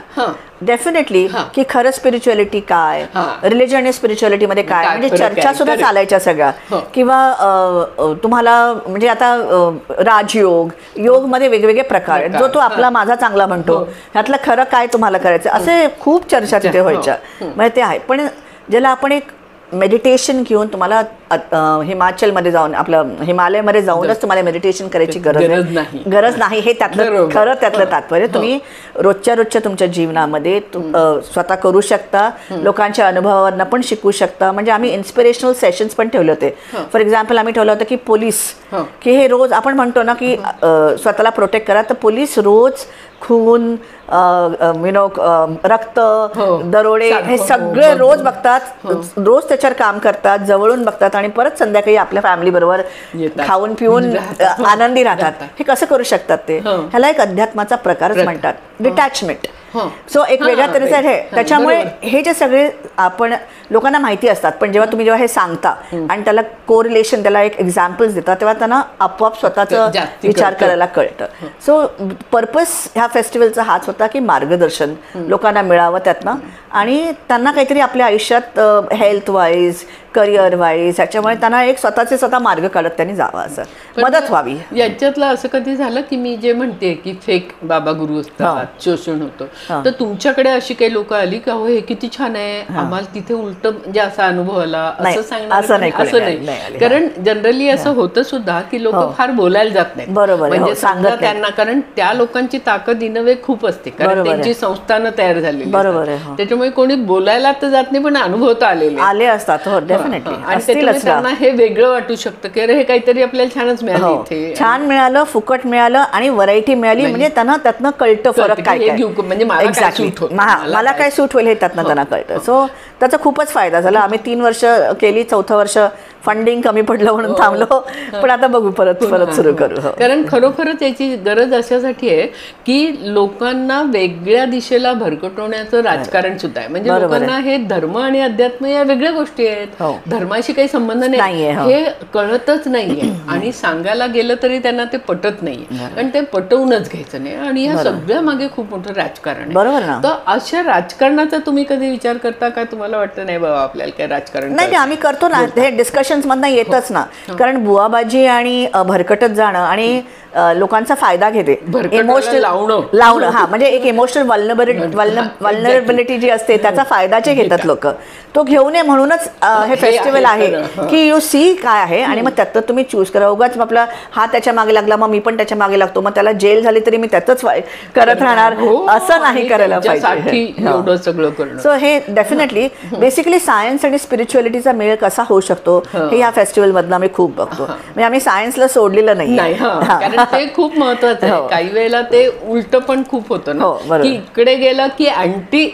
डेफिनेटली, की खरं स्पिरिच्युअलिटी काय, रिलिजन आणि स्पिरिच्युअलिटी मध्ये काय, म्हणजे चर्चा सुद्धा चालायच्या सगळ्या. किंवा तुम्हाला म्हणजे आता राजयोग, योग मध्ये वेगवेगळे प्रकार आहेत, जो तो आपला माझा चांगला म्हणतो, ह्यातलं खरं काय तुम्हाला करायचं, असे खूप चर्चा तिथे व्हायच्या. म्हणजे ते आहे. पण ज्याला आपण एक मेडिटेशन घेऊन तुम्हाला हिमाचलमध्ये जाऊन, आपलं हिमालयमध्ये जाऊनच तुम्हाला मेडिटेशन करायची गरज नाही, हे त्यातलं खरं त्यातलं तात्पर्य. तुम्ही रोजच्या तुमच्या जीवनामध्ये स्वतः करू शकता, लोकांच्या अनुभवांना पण शिकू शकता. म्हणजे आम्ही इन्स्पिरेशनल सेशन्स पण ठेवले होते. फॉर एक्झाम्पल आम्ही ठेवलं होतं की पोलीस, की हे रोज आपण म्हणतो ना की स्वतःला प्रोटेक्ट करा, तर पोलीस रोज खून, रक्त, दरोडे हे सगळे रोज बघतात, रोज त्याच्यावर काम करतात, जवळून बघतात, आणि परत संध्याकाळी आपल्या फॅमिली बरोबर खाऊन पिऊन आनंदी राहतात. हे कसं करू शकतात ते? ह्याला एक अध्यात्माचा प्रकारच म्हणतात, डिटॅचमेंट. सो एक वेगळ्या तऱ्हेचं आहे. त्याच्यामुळे हे जे सगळे आपण लोकांना माहिती असतात, पण जेव्हा हे सांगता आणि त्याला कोरिलेशन, त्याला एक एक्झाम्पल्स देतात, तेव्हा त्यांना आपोआप स्वतःचा विचार करायला कळतं. सो पर्पस ह्या फेस्टिवलचा हाच होता की मार्गदर्शन लोकांना मिळावं त्यातनं, आणि त्यांना काहीतरी आपल्या आयुष्यात हेल्थ वाईज, करिअर वाईज, ह्याच्यामुळे त्यांना एक स्वतः मार्ग काढत त्यांनी जावं, असं मदत व्हावी. याच्यातलं असं कधी झालं की मी जे म्हणते की फेक बाबा गुरु असतात, शोषण होतं, तर तुमच्याकडे अशी काही लोक आली का, हो हे किती छान आहे, आम्हाला तिथे उलट म्हणजे असा अनुभव आला, असं सांगणार? असं नाही, कारण जनरली असं होतं सुद्धा की लोक फार बोलायला जात नाही. बरोबर, म्हणजे सांगा त्यांना, कारण त्या लोकांची ताकद इनवे खूप असते, कारण त्यांची संस्थानं तयार झालेली. बरोबर आहे. त्याच्यामुळे कोणी बोलायला तर जात नाही, पण अनुभव तर आले असतात. डेफिनेटली आणि त्याच्यामुळे त्यांना हे वेगळं वाटू शकतं की अरे हे काहीतरी आपल्याला छानच मिळालं इथे, छान मिळालं, फुकट मिळालं आणि व्हरायटी मिळाली, म्हणजे त्यांना त्यातनं कळतं फरक काय काय. म्हणजे मला काय सूट होईल हे त्यातनं त्यांना कळतं. सो त्याचा खूपच फायदा झाला. आम्ही 3 वर्ष केली, 4थं वर्ष फंडिंग कमी पडलं म्हणून थांबलो, पण आता बघू परत सुरू करू. कारण खरोखरच याची गरज अशासाठी आहे की लोकांना वेगळ्या दिशेला भरकटवण्याचं राजकारण सुद्धा आहे. म्हणजे लोकांना हे धर्म आणि अध्यात्म या वेगळ्या गोष्टी आहेत, धर्माशी काही संबंध नाही हे कळतच नाहीये आणि सांगायला गेलं तरी त्यांना ते पटत नाहीये, कारण ते पटवूनच घ्यायचं नाही आणि या सगळ्या मागे खूप मोठं राजकारण आहे. बरोबर ना. तर अशा राजकारणाचा तुम्ही कधी विचार करता का? तुम्हाला वाटतं नाही बाबा आपल्याला काय राजकारण नाही, आम्ही करतो ना, हे डिस्कशन्स मधनं येतच ना. कारण बुवाबाजी आणि भरकटत जाणं आणि लोकांचा फायदा घेते, इमोशनल लावणं. हा, म्हणजे एक इमोशनल वल्नरेबिलिटी जी असते त्याचा फायदाचे घेतात लोक. तो घेऊ नये म्हणूनच हे फेस्टिवल आहे की यू सी काय आहे आणि मग त्यातलं तुम्ही चूज करा. उगाच आपला हा त्याच्या मागे लागला मग मी पण त्याच्या मागे लागतो, मग त्याला जेल झाली तरी मी त्यातच करत राहणार, असं नाही करायला पाहिजे. सो हे डेफिनेटली बेसिकली सायन्स आणि स्पिरिच्युअलिटीचा मेळ कसा होऊ शकतो हे या फेस्टिवल मधनं आम्ही खूप बघतो. म्हणजे आम्ही सायन्सला सोडलेलं नाही. ते खूप महत्वाचं आहे. काही वेळेला ते उलट पण खूप होतं ना, की इकडे गेलं की अँटी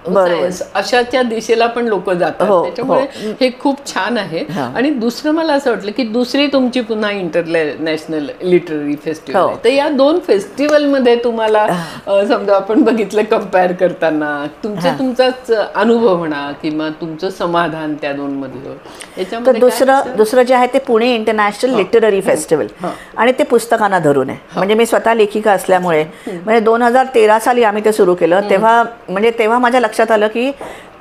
अशाच्या दिशेला पण लोक जातात. त्याच्यामुळे हे खूप छान आहे. आणि दुसरं मला असं वाटलं की दुसरी तुमची पुन्हा इंटरनॅशनल लिटररी फेस्टिवल आहे. तर या 2 फेस्टिवल मध्ये तुम्हाला समजा आपण बघितलं कंपेअर करताना तुमचाच अनुभव म्हणा किंवा तुमचं समाधान त्या 2 मधलं याच्यामध्ये. दुसरं जे आहे ते पुणे इंटरनॅशनल लिटररी फेस्टिवल आणि ते पुस्तकांना धरून आहे. म्हणजे मी स्वतः लेखिका असल्यामुळे म्हणजे 2013 साली आम्ही ते सुरू केलं. तेव्हा माझ्या लक्षात आलं की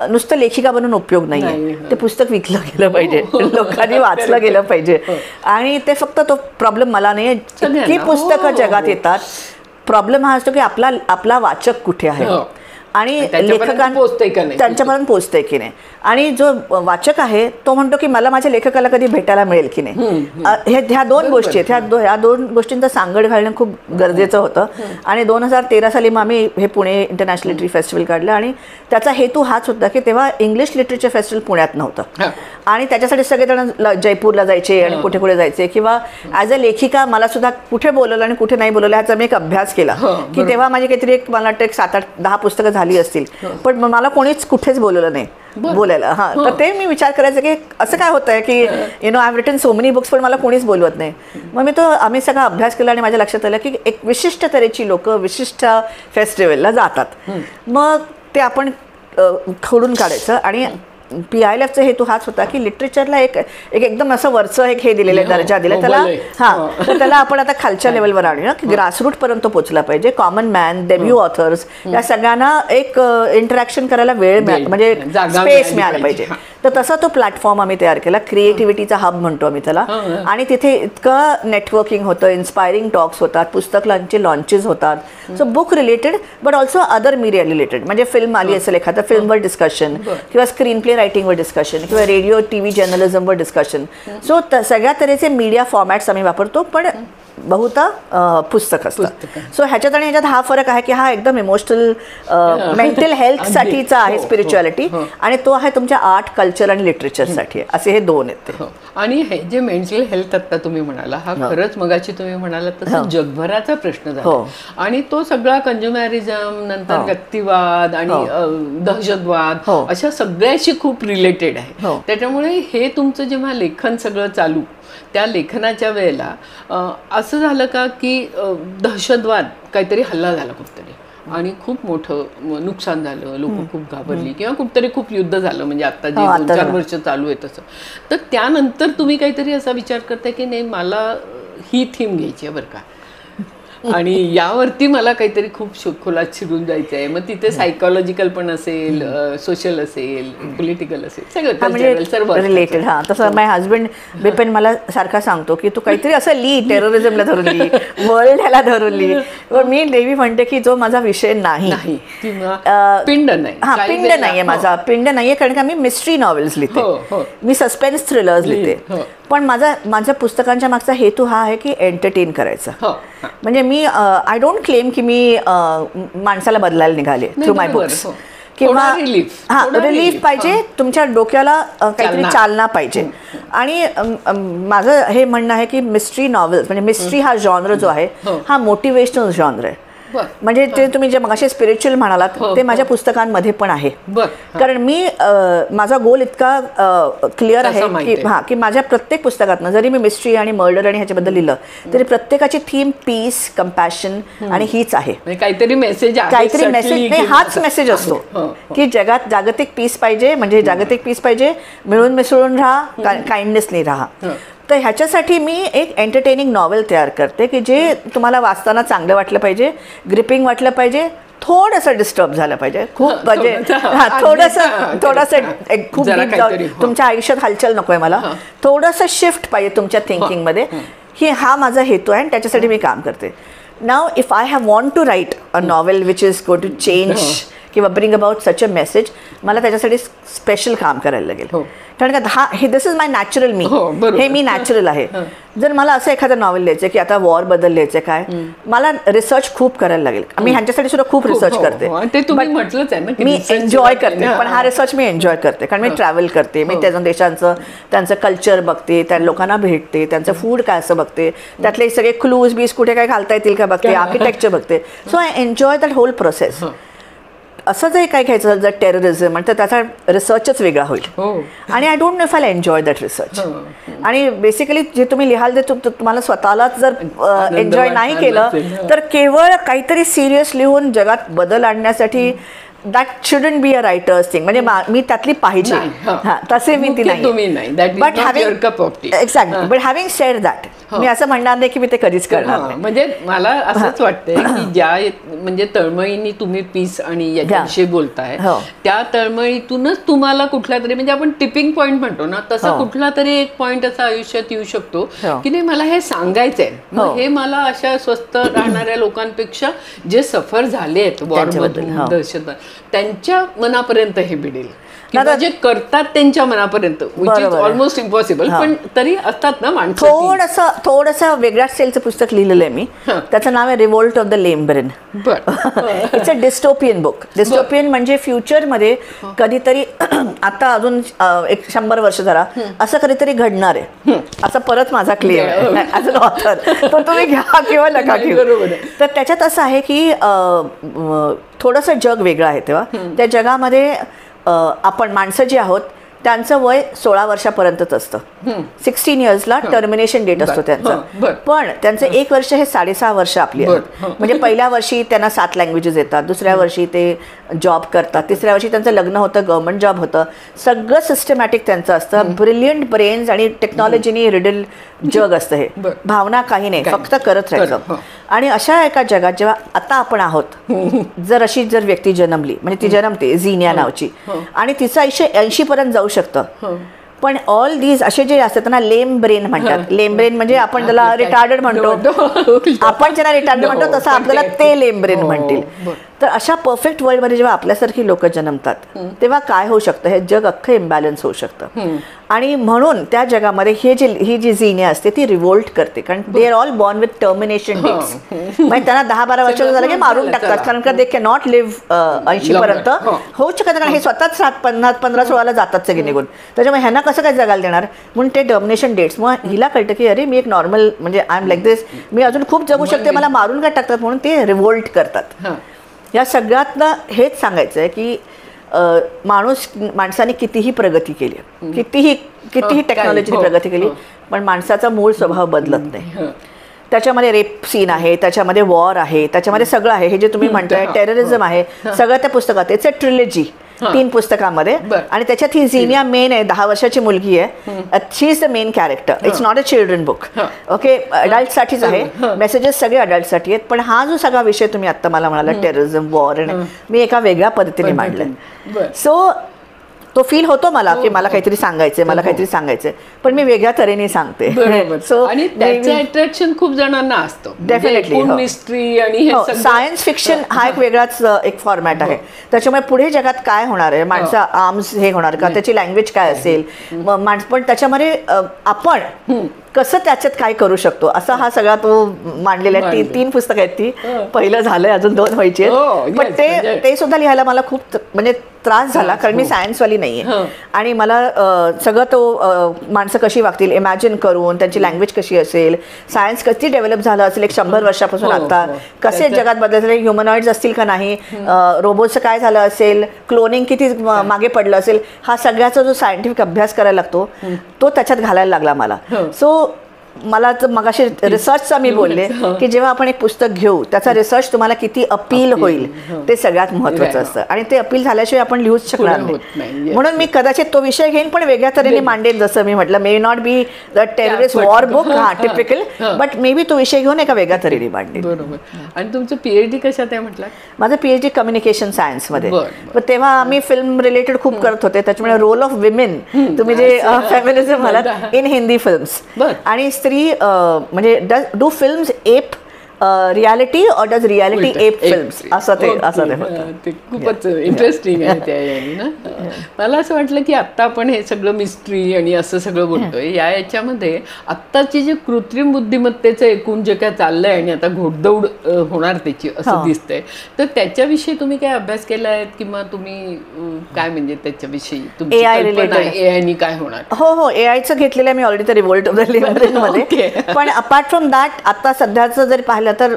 नुसतं लेखिका बनून उपयोग नाहीये, ते पुस्तक विकलं गेलं पाहिजे, लोकांनी वाचलं गेलं पाहिजे. आणि ते फक्त तो प्रॉब्लेम मला नाही, इतकी पुस्तकं जगात येतात. प्रॉब्लेम हा असतो की आपला वाचक कुठे आहे आणि त्यांच्यापर्यंत पोहोचतंय की नाही. आणि जो वाचक आहे तो म्हणतो की मला माझ्या लेखकाला कधी भेटायला मिळेल की नाही. ह्या 2 गोष्टी आहेत, ह्या 2 गोष्टींचा सांगड घालणं खूप गरजेचं होतं. आणि 2013 साली मग आम्ही हे पुणे इंटरनॅशनल लिटररी फेस्टिवल काढलं आणि त्याचा हेतू हाच होता की तेव्हा इंग्लिश लिटरेचर फेस्टिवल पुण्यात नव्हतं आणि त्याच्यासाठी सगळेजण जयपूरला जायचे आणि कुठे कुठे जायचे. किंवा ॲज अ लेखिका मला सुद्धा कुठे बोलवलं आणि कुठे नाही बोलवलं ह्याचा मी एक अभ्यास केला की तेव्हा माझी काहीतरी मला वाटतं 7-8-10 पुस्तकं झाली असतील, पण मला कोणीच कुठेच बोलवलं नाही बोलायला. हा, तर ते मी विचार करायचं की असं काय होतंय की I have written so many books पण मला कोणीच बोलवत नाही. मग आम्ही सगळा अभ्यास केला आणि माझ्या लक्षात आलं की एक विशिष्ट तऱ्हेची लोक विशिष्ट फेस्टिवलला जातात. मग ते आपण खोडून काढायचं. आणि PILFचा हेतू हाच होता की लिटरेचरला एकदम असं वरचं हे दिलेलं आहे, दर्जा दिला त्याला. तर त्याला आपण आता खालच्या लेवलवर आणूया की ग्रासरूट पर्यंत पोहोचला पाहिजे. कॉमन मॅन, डेब्यू ऑथर्स या सगळ्यांना एक इंटरॅक्शन करायला वेळ म्हणजे स्पेस मिळाला पाहिजे. तर तसा तो प्लॅटफॉर्म आम्ही तयार केला, क्रिएटिव्हिटीचा हब म्हणतो आम्ही त्याला. आणि तिथे इतकं नेटवर्किंग होतं, इन्स्पायरिंग टॉक्स होतात, पुस्तकांचे लॉन्चेस होतात. So book related but also other media related. म्हणजे फिल्म आली असेल एखादं फिल्मवर डिस्कशन किंवा स्क्रीन प्ले रायटिंगवर डिस्कशन किंवा रेडिओ TV जर्नलिझमवर डिस्कशन. सो सगळ्या तऱ्हेचे मीडिया फॉर्मॅट्स आम्ही वापरतो, पण बहुता पुस्तक असतं. सो ह्याच्यात आणि ह्याच्यात हा फरक आहे की हा एकदम इमोशनल मेंटल हेल्थसाठीचा आहे स्पिरिच्युअलिटी, आणि तो आहे तुमच्या आर्ट, कल्चर आणि लिटरेचरसाठी. असे हे 2 आहेत. आणि हे जे मेंटल हेल्थ आता तुम्ही म्हणाला हा खरंच मगाची तुम्ही म्हणाला तसं जगभराचा प्रश्न झाला. आणि तो सगळा कंझ्युमरिझम नंतर व्यक्तिवाद आणि दहशतवाद अशा सगळ्याशी खूप रिलेटेड आहे. त्याच्यामुळे हे तुमचं जेव्हा लेखन सगळं चालू त्या लेखनाच्या वेळेला असं झालं का की दहशतवाद काहीतरी हल्ला झाला कुठतरी आणि खूप मोठं नुकसान झालं, लोक खूप घाबरली किंवा कुठतरी खूप युद्ध झालं, म्हणजे आता जे 2-4 वर्ष चालू आहे तसं. तर त्यानंतर तुम्ही काहीतरी असा विचार करताय की नाही मला ही थीम घ्यायची आहे बरं का आणि यावरती मला काहीतरी खूप खोलात शिरून जायचं आहे. मग तिथे सायकोलॉजिकल पण असेल, सोशल असेल, पॉलिटिकल असेल, सगळं सर्व रिलेटेड. हा, तसं माझे हजबंड बिपिन मला सारखा सांगतो की तू काहीतरी असं लिही, टेररिझमला धरून लिही, वर्ल्ड ह्याला धरून लिही. मी नेहमी म्हणते की जो माझा विषय नाही किंवा पिंड नाही. हा, पिंड नाहीये माझा, पिंड नाहीये, कारण का मी मिस्ट्री नॉवेल्स लिहिते, मी सस्पेन्स थ्रिलर्स लिहिते. पण माझ्या पुस्तकांच्या मागचा हेतू हा आहे की एंटरटेन करायचा. म्हणजे मी आय डोंट क्लेम की मी माणसाला बदलायला निघाले थ्रू माय बुक्स. किंवा थोडा रिलीफ पाहिजे, तुमच्या डोक्याला काहीतरी चालना पाहिजे. आणि माझं हे म्हणणं आहे की मिस्ट्री नॉव्हेल्स म्हणजे मिस्ट्री हा जॉनर जो आहे हा मोटिवेशनल जॉनर आहे. म्हणजे ते तुम्ही जे मगाशी स्पिरिच्युअल म्हणालात ते माझ्या पुस्तकांमध्ये पण आहे. कारण मी माझा गोल इतका क्लिअर आहे की की माझ्या प्रत्येक पुस्तकातनं जरी मी मिस्ट्री आणि मर्डर आणि ह्याच्याबद्दल लिहिलं तरी प्रत्येकाची थीम पीस, कंपॅशन आणि हीच आहे. काहीतरी मेसेज नाही, हाच मेसेज असतो की जगात जागतिक पीस पाहिजे. म्हणजे जागतिक पीस पाहिजे, मिळून मिसळून राहा, काइंडनेसनी राहा. तर ह्याच्यासाठी मी एक एंटरटेनिंग नॉवेल तयार करते की जे तुम्हाला वाचताना चांगलं वाटलं पाहिजे, ग्रिपिंग वाटलं पाहिजे, थोडंसं डिस्टर्ब झालं पाहिजे, खूप म्हणजे थोडंसं खूप तुमच्या आयुष्यात हालचाल नको आहे मला, थोडंसं शिफ्ट पाहिजे तुमच्या थिंकिंगमध्ये. हा माझा हेतू आहे आणि त्याच्यासाठी मी काम करते. Now if I have want to write a novel which is go to change किंवा bring about such a message, मला त्याच्यासाठी स्पेशल काम करायला लागेल. कारण का दिस इज माय नॅचरल मी, हे मी नॅचरल आहे. जर मला असं एखादं नॉवेल लिहायचं की आता वॉर बद्दल लिहायचं काय, मला रिसर्च खूप करायला लागेल. मी ह्यांच्यासाठी सुद्धा खूप रिसर्च करते, मी एन्जॉय करते. पण हा रिसर्च मी एन्जॉय करते कारण मी ट्रॅव्हल करते, मी त्या देशांचं त्यांचं कल्चर बघते, त्या लोकांना भेटते, त्यांचं फूड काय असं बघते, त्यातले सगळे क्लूज बीज कुठे काय घालता येतील का बघते, आर्किटेक्चर बघते. So I enjoy that whole process. असं जर काय घ्यायचं जर टेररिझम तर त्याचा रिसर्चच वेगळा होईल आणि I don't know if I enjoy that research. आणि बेसिकली जे तुम्ही लिहाल ते तुम्हाला स्वतःलाच जर एन्जॉय नाही केलं तर केवळ काहीतरी सिरियस लिहून जगात बदल आणण्यासाठी that shouldn't be a writers thing. म्हणजे मी त्यातली पाहिजे तसे मी ती नाही. बट हॅव्हिंग सेड दॅट मी असं म्हणणार नाही की मी ते कधीच करणार नाही. म्हणजे मला असंच वाटतंय की ज्या म्हणजे तळमळीने तुम्ही पीस आणि याच्याविषयी बोलताय त्या तळमळीतूनच तुम्हाला कुठला तरी म्हणजे आपण टिपिंग पॉईंट म्हणतो ना तसा कुठला तरी एक पॉईंट असा आयुष्यात येऊ शकतो की नाही मला हे सांगायचंय. हे मला अशा स्वस्थ राहणाऱ्या लोकांपेक्षा जे सफर झाले आहेत वॉरमधून, दहशतवाद, त्यांच्या मनापर्यंत हे भिडेल. जे करतात त्यांच्या मनापर्यंत ऑलमोस्ट इम्पॉसिबल, पण तरी असतात ना माणसं. थोडंसं वेगळ्या स्टाईलचं पुस्तक लिहिलेलं आहे मी, त्याचं नाव आहे revolt of the lame brain. It's a dystopian book. Dystopian म्हणजे फ्युचरमध्ये कधीतरी आता अजून 100 वर्ष जरा असं कधीतरी घडणार आहे असं परत माझा क्लेम आहे ॲज अन ऑथर. तो तुम्ही घ्या किंवा नका घेऊ. तर त्याच्यात असं आहे की थोडंसं जग वेगळं आहे. तेव्हा त्या जगामध्ये आपण माणसं जी आहोत त्यांचं वय 16 वर्षापर्यंतच असतं. 16 इयर्सला टर्मिनेशन डेट असतो त्यांचा. पण त्यांचं 1 वर्ष हे 6.5 वर्ष आपली आहेत. म्हणजे पहिल्या वर्षी त्यांना 7 लँग्वेजेस येतात, दुसऱ्या वर्षी ते जॉब करतात, तिसऱ्या वर्षी त्यांचं लग्न होतं, गव्हर्नमेंट जॉब होतं, सगळं सिस्टमॅटिक त्यांचं असतं. ब्रिलियंट ब्रेन्स आणि टेक्नॉलॉजीनी रिडल जग असतं. हे भावना काही नाही, फक्त करत राहायचं. आणि अशा एका जगात जेव्हा आता आपण आहोत, जर व्यक्ती जन्मली म्हणजे ती जन्मते झीनिया नावची आणि तिचं आयुष्य 80 पर्यंत जाऊ शकतं. पण ऑल दीज असे जे असतात त्यांना लेम ब्रेन म्हणतात. लेम ब्रेन म्हणजे आपण ज्याला रिटार्डेड म्हणतो, आपण ज्यांना रिटार्डेड म्हणतो तसं आपल्याला ते लेम ब्रेन म्हणतील. तर अशा परफेक्ट वर्ल्डमध्ये जेव्हा आपल्यासारखी लोक जन्मतात तेव्हा काय होऊ शकतं, हे जग अख्खं इम्बॅलन्स होऊ शकतं. आणि म्हणून त्या जगामध्ये ही जी झीनिया असते ती रिव्होल्ट करते, कारण they are all born with termination dates. म्हणजे त्यांना 10-12 वर्ष झालं की मारून टाकतात, कारण का दे कॅन नॉट लिव्ह 80 पर्यंत होऊ शकत. कारण हे स्वतःच 15-16ला जातात सगळे निघून, त्याच्यामुळे ह्यांना कसं काय जगायला देणार म्हणून ते टर्मिनेशन डेट्स. मग हिला कळतं की अरे मी एक नॉर्मल म्हणजे आय एम लाईक दिस, मी अजून खूप जगू शकते, मला मारून काय टाकतात, म्हणून ते रिव्होल्ट करतात. या सगळ्यातनं हेच सांगायचं आहे की माणसाने कितीही प्रगती केली, कितीही टेक्नॉलॉजीने प्रगती केली, पण माणसाचा मूळ स्वभाव बदलत नाही. त्याच्यामध्ये रेप सीन आहे, त्याच्यामध्ये वॉर आहे, त्याच्यामध्ये सगळं आहे. हे जे तुम्ही म्हणताय टेररिझम आहे, सगळं त्या पुस्तकात. इट्स अ ट्रिलॉजी 3 पुस्तकांमध्ये. आणि त्याच्यात ही झीनिया मेन आहे, 10 वर्षाची मुलगी आहे. She is the main character. It's not a children book. Okay, अडल्टसाठीच आहे, मेसेजेस सगळे अडल्टसाठी आहेत. पण हा जो सगळा विषय तुम्ही आता मला म्हणाला टेररिझम, वॉर, मी एका वेगळ्या पद्धतीने मांडलाय. सो तो फील होतो मला की मला काहीतरी सांगायचंय, पण मी वेगळ्या तऱ्हेने सांगते. आणि त्याचं अट्रॅक्शन खूप जणांना असतं. डेफिनेटली मिस्ट्री आणि सायन्स फिक्शन हा एक वेगळाच एक फॉर्मॅट आहे. त्याच्यामुळे पुढे जगात काय होणार आहे, माणसं आर्म्स हे होणार का, त्याची लँग्वेज काय असेल, पण त्याच्यामध्ये आपण कसं त्याच्यात काय करू शकतो असा हा सगळा तो मांडलेला आहे. 3 पुस्तकं आहेत ती. पहिलं झालंय, अजून 2 व्हायची आहेत. पण ते सुद्धा लिहायला मला खूप म्हणजे त्रास झाला, कारण मी सायन्सवाली नाहीये आणि मला सगळं तो माणसं कशी वागतील इमॅजिन करून, त्यांची लँग्वेज कशी असेल, सायन्स कधी डेव्हलप झालं असेल 100 वर्षापासून आता, कसे जगात बदलले, ह्युमनॉइड्स असतील का नाही, रोबोटचं काय झालं असेल, क्लोनिंग किती मागे पडलं असेल, हा सगळ्याचा जो सायंटिफिक अभ्यास करायला लागतो तो त्याच्यात घालायला लागला मला. सो मला तर मगाशी रिसर्चचा मी बोलले की जेव्हा आपण एक पुस्तक घेऊ त्याचा रिसर्च तुम्हाला किती अपील होईल ते सगळ्यात महत्त्वाचं असतं, आणि ते अपील झाल्याशिवाय आपण लिहूच शकणार नाही. म्हणून मी कदाचित तो विषय घेईन पण वेगळ्या तऱ्हेने मांडेन. जसं मी म्हटलं, may not be the terrorist war book typical, but may be तो विषय घेऊन एका वेगळ्या तऱ्हेने मांडेन. बरोबर. आणि तुमचं PhD कशात आहे म्हटलं? माझं PhD कम्युनिकेशन सायन्समध्ये. पण तेव्हा आम्ही फिल्म रिलेटेड खूप करत होते, त्याच्यामुळे रोल ऑफ विमेन, तुम्ही जे फेमिनिझम म्हणालात, इन हिंदी फिल्म्स. आणि स्त्री म्हणजे डू फिल्म्स एप रियालिटी और डज रियालिटी एप फिल्म्स, असं ते होतं. ते खूपच इंटरेस्टिंग आहे त्या याने ना. मला असं वाटलं की आत्ता आपण हे सगळं मिस्ट्री आणि असं सगळं बोलतोय, याच्यामध्ये आत्ताची जे कृत्रिम बुद्धिमत्तेचं एकूण जे काय चाललंय आणि आता घोडदौड होणार त्याची असं दिसतंय, तर त्याच्याविषयी तुम्ही काय अभ्यास केला आहे किंवा तुम्ही काय म्हणजे त्याच्याविषयी तुमची कल्पना AI नी काय होणार? हो, AIचं घेतलेलं आहे मी already revolt of the liberal मध्ये. पण अपार्ट फ्रॉम दॅट आता सध्याचं जर पाहिलं तर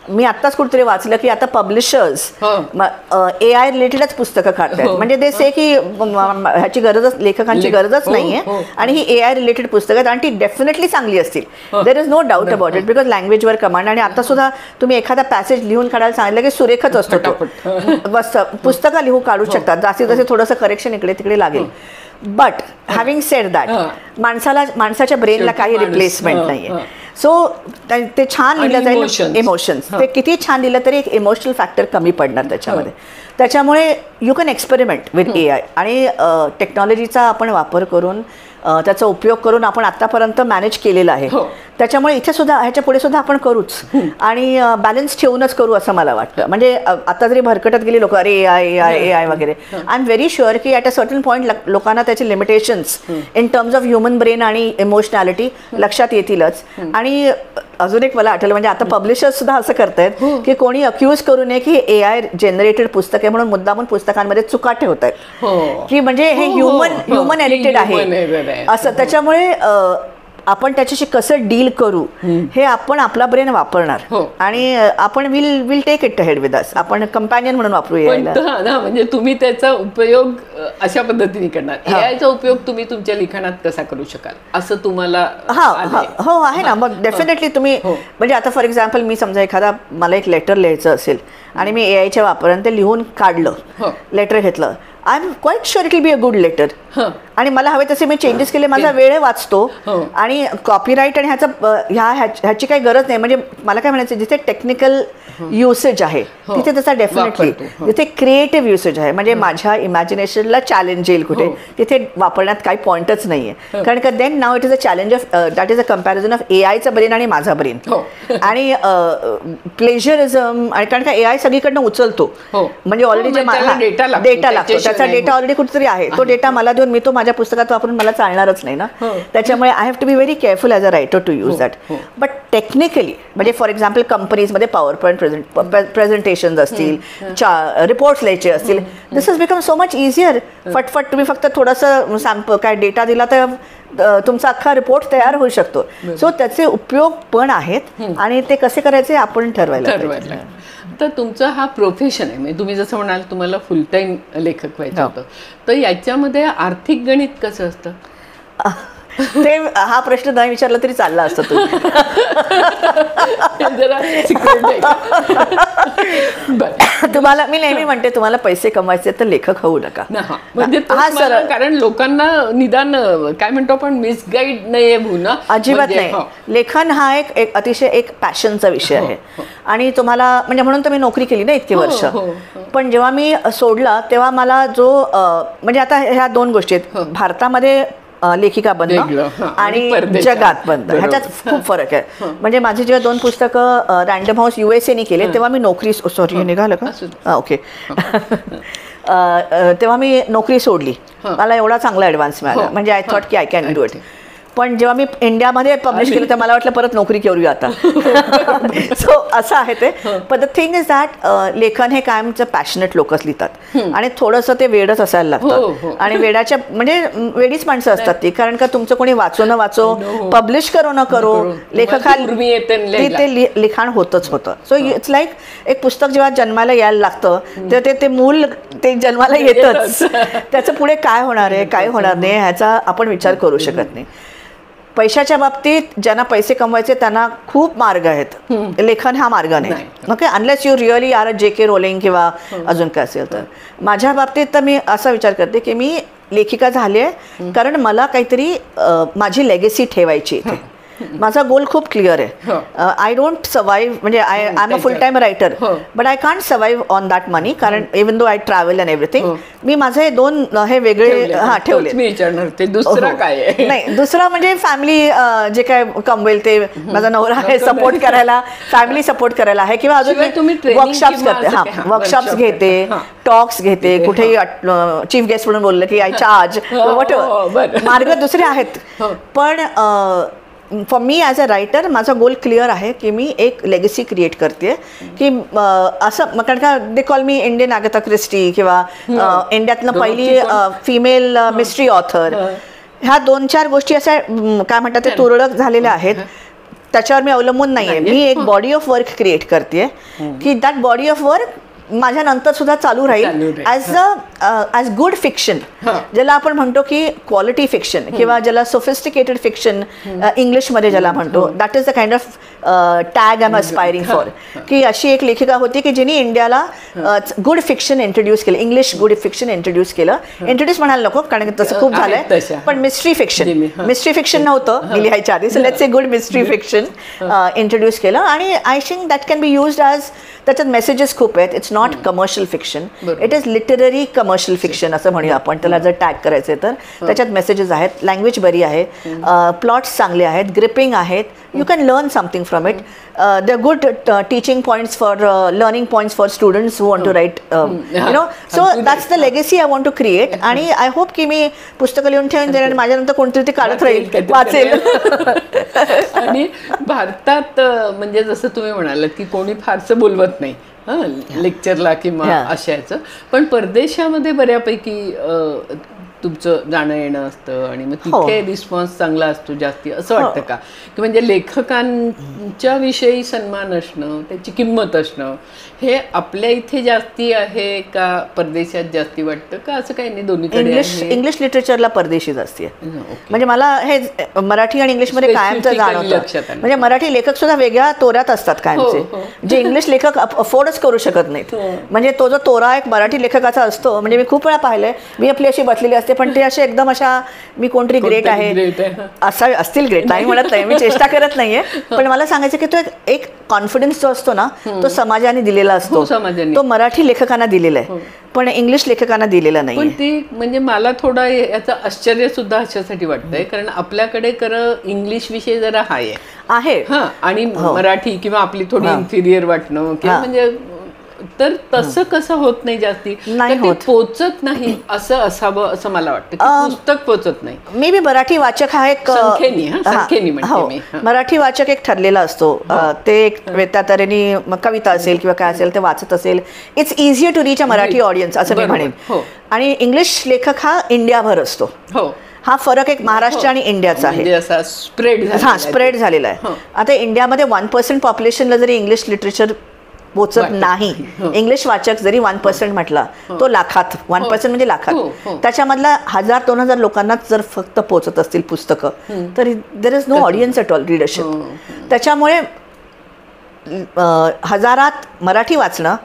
मी आत्ताच कुठेतरी वाचलं की आता पब्लिशर्स AI रिलेटेडच पुस्तकं काढतात. म्हणजे ते से की ह्याची गरजच, लेखकांची गरजच नाहीये आणि ही AI रिलेटेड पुस्तकं आहेत आणि ती डेफिनेटली चांगली असतील. There is no doubt about it, because लँग्वेजवर कमांड. आणि आता सुद्धा तुम्ही एखादा पॅसेज लिहून काढायला सांगितलं की सुरेखच असतो तो. बस पुस्तकं लिहून काढू शकतात, जास्तीत जास्त थोडंसं करेक्शन इकडे तिकडे लागेल. बट हॅव्हिंग सेड दॅट, माणसाच्या ब्रेनला काही रिप्लेसमेंट नाहीये. सो ते छान लिहिलं जाईल, इमोशन्स ते किती छान लिहिलं तरी एक इमोशनल फॅक्टर कमी पडणार त्याच्यामध्ये. त्याच्यामुळे you can experiment with AI आणि टेक्नॉलॉजीचा आपण वापर करून त्याचा उपयोग करून आपण आतापर्यंत मॅनेज केलेला आहे. त्याच्यामुळे इथे सुद्धा ह्याच्या पुढे सुद्धा आपण करूच आणि बॅलन्स ठेवूनच करू असं मला वाटतं. म्हणजे आता जरी भरकटत गेली लोक, अरे AI वगैरे, आय एम व्हेरी शुअर की ॲट अ सर्टन पॉईंट लोकांना त्याचे limitations in terms of human brain आणि इमोशनॅलिटी लक्षात येतीलच. आणि अजून एक मला आठवलं, म्हणजे आता पब्लिशर्स सुद्धा असं करतायत की कोणी अक्यूज करू नये की AI जनरेटेड पुस्तक आहे म्हणून मुद्दामून पुस्तकांमध्ये चुका ठेवतायत की म्हणजे हे ह्युमन एडिटेड आहे असं. त्याच्यामुळे आपण त्याच्याशी कसं डील करू हे आपण आपला ब्रेन वापरणार आणि आपण will take it head with us. आपण कंपॅनियन म्हणून वापरू यायला. म्हणजे तुम्ही त्याचा उपयोग अशा पद्धतीने करणार. AIचा उपयोग तुम्ही तुमच्या लिखाणात कसा करू शकाल असं तुम्हाला? हो आहे ना. मग डेफिनेटली तुम्ही म्हणजे आता फॉर एक्झाम्पल मी समजा एखादा मला एक लेटर लिहायचं असेल आणि मी AIच्या वापरून ते लिहून काढलं, लेटर घेतलं, I am quite sure it will be a good letter. आणि मला हवे तसे मी चेंजेस केले, माझा वेळ वाचतो आणि कॉपीराईट आणि ह्याची काही गरज नाही. म्हणजे मला काय म्हणायचं, जिथे टेक्निकल युसेज आहे तिथे त्याचा डेफिनेटली, जिथे क्रिएटिव्ह युसेज आहे म्हणजे माझ्या इमॅजिनेशनला चॅलेंज येईल कुठे, तिथे वापरण्यात काही पॉईंटच नाहीये. कारण का then now it is a challenge of that is a comparison of AIचा ब्रेन आणि माझा ब्रेन आणि प्लेजरिझम. आणि कारण का AI सगळीकडनं उचलतो, म्हणजे ऑलरेडी डेटा लागतो, त्याचा डेटा ऑलरेडी कुठेतरी आहे, तो डेटा मला देऊन मी तो माझ्या पुस्तकात वापरून मला चालणारच नाही ना. त्याच्यामुळे I have to be very careful as a writer to use that. But technically म्हणजे फॉर एक्झाम्पल कंपनीजमध्ये पॉवर पॉईंट प्रेझेंटेशन असतील, रिपोर्ट्स लिहायचे असतील, this has become so much easier. फटफट तुम्ही फक्त थोडंसं काय डेटा दिला तर तुमचा अख्खा रिपोर्ट तयार होऊ शकतो. सो त्याचे उपयोग पण आहेत आणि ते कसे करायचे आपण ठरवायला. तर तुमचं हा प्रोफेशन आहे, म्हणजे तुम्ही जसं म्हणाल तुम्हाला फुल टाईम लेखक व्हायचं होतं, तर याच्यामध्ये आर्थिक गणित कसं असतं? ते हा प्रश्न नाही विचारला तरी चालला असतं. तुम्हाला मी नेहमी म्हणते, तुम्हाला पैसे कमवायचे तर लेखक होऊ नका. म्हणजे कारण लोकांना निदान काय म्हणतो आपण, मिसगाईड नाहीये ना, अजिबात नाही. लेखन हा एक अतिशय एक पॅशनचा विषय आहे आणि तुम्हाला म्हणजे म्हणून तर मी नोकरी केली ना इतकी वर्ष. पण जेव्हा मी सोडला तेव्हा मला जो म्हणजे आता ह्या 2 गोष्टी आहेत, भारतामध्ये लेखिका बनणं आणि जगात बनणं, ह्याच्यात खूप फरक आहे. म्हणजे माझी जेव्हा 2 पुस्तकं रँडम हाऊस USA केले तेव्हा मी नोकरी, सॉरी निघालं का, ओके, तेव्हा मी नोकरी सोडली. मला एवढा चांगला ॲडव्हान्स मिळाला, म्हणजे आय थॉट की आय कॅन डू इट. पण जेव्हा मी इंडियामध्ये पब्लिश केलं तर मला वाटलं परत नोकरी करूया आता. सो असं आहे ते. पण द थिंग इज दॅट लेखन हे कायमचं पॅशनेट लोकच लिहितात आणि थोडंसं ते वेडच असायला लागतं. आणि वेडाच्या म्हणजे वेडीच माणसं असतात ती, कारण का तुमचं कोणी वाचो न वाचो, पब्लिश करो न करो, लेखक ते लिखाण होतच होतं. सो इट्स लाईक एक पुस्तक जेव्हा जन्माला यायला लागतं तर ते मूल ते जन्माला येतच. त्याचं पुढे काय होणार आहे काय होणार नाही ह्याचा आपण विचार करू शकत नाही. पैशाच्या बाबतीत ज्यांना पैसे कमवायचे त्यांना खूप मार्ग आहेत, लेखन हा मार्ग नाही. Okay, unless you really are JK Rowling किंवा अजून काय असेल तर. माझ्या बाबतीत तर मी असा विचार करते की मी लेखिका झाली आहे कारण मला काहीतरी माझी लेगेसी ठेवायची इथे. माझा गोल खूप क्लिअर आहे. आय डोंट सर्वाइव्ह, म्हणजे I am a full time writer but I can't survive on that money, कारण even though I travel and everything. मी माझे दोन हे वेगळे ठेवले. नाही, दुसरं म्हणजे फॅमिली जे काय कमवेल ते माझा नवरा आहे सपोर्ट करायला, फॅमिली सपोर्ट करायला आहे, किंवा अजून वर्कशॉप्स करते. वर्कशॉप्स घेते, टॉक्स घेते, कुठेही चीफ गेस्ट म्हणून बोललं की आय चार्ज, मार्ग दुसरे आहेत. पण for me as a writer माझा गोल क्लिअर आहे की मी एक लेगसी क्रिएट करते की असं, कारण का they call me Indian Agatha Christie किंवा इंडियातलं पहिली फिमेल मिस्ट्री ऑथर. ह्या 2-4 गोष्टी अशा काय म्हणतात ते तुरळक झालेल्या आहेत. त्याच्यावर मी अवलंबून नाही आहे. मी एक बॉडी ऑफ वर्क क्रिएट करते की दॅट बॉडी ऑफ वर्क माझ्या नंतर सुद्धा चालू राहील ॲज गुड फिक्शन, ज्याला आपण म्हणतो की क्वालिटी फिक्शन किंवा ज्याला सोफिस्टिकेटेड फिक्शन इंग्लिशमध्ये ज्याला म्हणतो. That is the kind of tag I am aspiring for. की अशी एक लेखिका होती की जिने इंडियाला गुड फिक्शन इंट्रोड्यूस केलं, इंग्लिश गुड फिक्शन इंट्रोड्यूस केलं. इंट्रोड्यूस म्हणायला नको कारण तसं खूप झालंय, पण मिस्ट्री फिक्शन नव्हतं मी लिहायच्या आधी. So let's say good mystery fiction introduce केलं. आणि I think that can be used as, त्याच्यात मेसेजेस खूप आहेत. It's not commercial fiction, it is literary commercial fiction असं म्हणूया आपण त्याला. जर टॅग करायचे तर त्याच्यात मेसेजेस आहेत, लँग्वेज बरी आहे, प्लॉट्स चांगले आहेत, ग्रिपिंग आहेत, you can learn something from it. The good teaching points for learning points for students who want to write, you know. So that's the legacy I want to create. आणि I hope की मी पुस्तकं लिहून ठेवून देणार, माझ्यानंतर कोणतरी ते काढत राहील, वाचेल. आणि भारतात म्हणजे जसं तुम्ही म्हणालात की कोणी फारसं बोलवत नाही लेक्चरला किंवा अशाचं, पण परदेशामध्ये बऱ्यापैकी तुमचं जाणं येणं असतं आणि मग तिथे रिस्पॉन्स चांगला असतो जास्ती, असं वाटतं का? की म्हणजे लेखकांच्या विषयी सन्मान असणं, त्याची किंमत असणं हे आपल्या इथे जास्ती आहे का परदेशात जास्ती वाटतं का? असं काही नाही, दोन्हीकडे. इंग्लिश लिटरेचरला परदेशी जास्ती आहे. म्हणजे मला हे मराठी आणि इंग्लिशमध्ये कायमचं जाणवतं. म्हणजे मराठी लेखक सुद्धा वेगळ्या तोऱ्यात असतात कायमचे, जे इंग्लिश लेखक अफोर्डच करू शकत नाहीत. म्हणजे तो जो तोरा एक मराठी लेखकाचा असतो, म्हणजे मी खूप वेळा पाहिलंय, मी आपली अशी बसलेली असते पण ते असे एकदम अशा मी कोणतरी ग्रेट आहे असा असतील, ग्रेट नाही म्हणत नाही, मी चेष्टा करत नाहीये. पण मला सांगायचं की तो एक कॉन्फिडन्स जो असतो ना, तो समाजाने दिलेला असतो, तो मराठी लेखकांना दिलेला आहे पण इंग्लिश लेखकांना दिलेला नाही. पण ती म्हणजे मला थोडं याचं आश्चर्य सुद्धा अशासाठी वाटतंय कारण आपल्याकडे खरं इंग्लिश विषय जरा हाय आहे आणि मराठी किंवा आपली थोडी इन्फिरियर वाटणं किंवा म्हणजे, तर तसं कसं होत नाही जास्ती, पोचत नाही असं असावं असं मला वाटतं. पुस्तक पोचत नाही. मे बी मराठी वाचक हा एक मराठी वाचक एक ठरलेला असतो. ते एक त्या तऱ्हेने कविता असेल किंवा काय असेल ते वाचत असेल, it's easier to reach a Marathi audience असं मी म्हणेन. आणि इंग्लिश लेखक हा इंडियाभर असतो. हा फरक एक महाराष्ट्र आणि इंडियाचा आहे, स्प्रेड झालेला आहे. आता इंडियामध्ये 1% पॉप्युलेशनला जरी इंग्लिश लिटरेचर पोचत नाही, इंग्लिश वाचक जरी 1% म्हटला तो लाखात, 1% म्हणजे लाखात, त्याच्यामधला 1000-2000 लोकांनाच जर फक्त पोचत असतील पुस्तकं तर there is no audience at all readership. त्याच्यामुळे हजारात मराठी वाचणं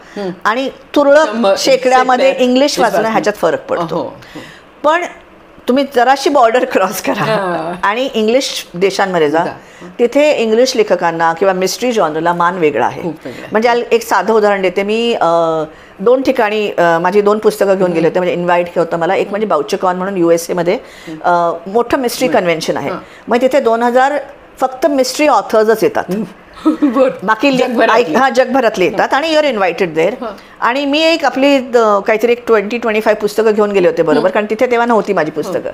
आणि तुरळक शेकड्यामध्ये इंग्लिश वाचणं ह्याच्यात फरक पडतो. पण तुम्ही जराशी बॉर्डर क्रॉस करा आणि इंग्लिश देशांमध्ये जा, तिथे इंग्लिश लेखकांना किंवा मिस्ट्री जॉनरला मान वेगळा आहे. म्हणजे एक साधं उदाहरण देते. मी 2 ठिकाणी माझी 2 पुस्तकं घेऊन गेले होते, म्हणजे इन्व्हाइट होतं मला. एक म्हणजे बाउचेकॉन म्हणून USA मध्ये मोठं मिस्ट्री कन्व्हेन्शन आहे. मग तिथे 2000 फक्त मिस्ट्री ऑथर्सच येतात, बाकी जगभरातले येतात आणि युअर इन्व्हायटेड देअर. आणि मी एक आपली काहीतरी 20-25 पुस्तकं घेऊन गेले होते बरोबर, कारण तिथे तेव्हा नव्हती माझी पुस्तकं.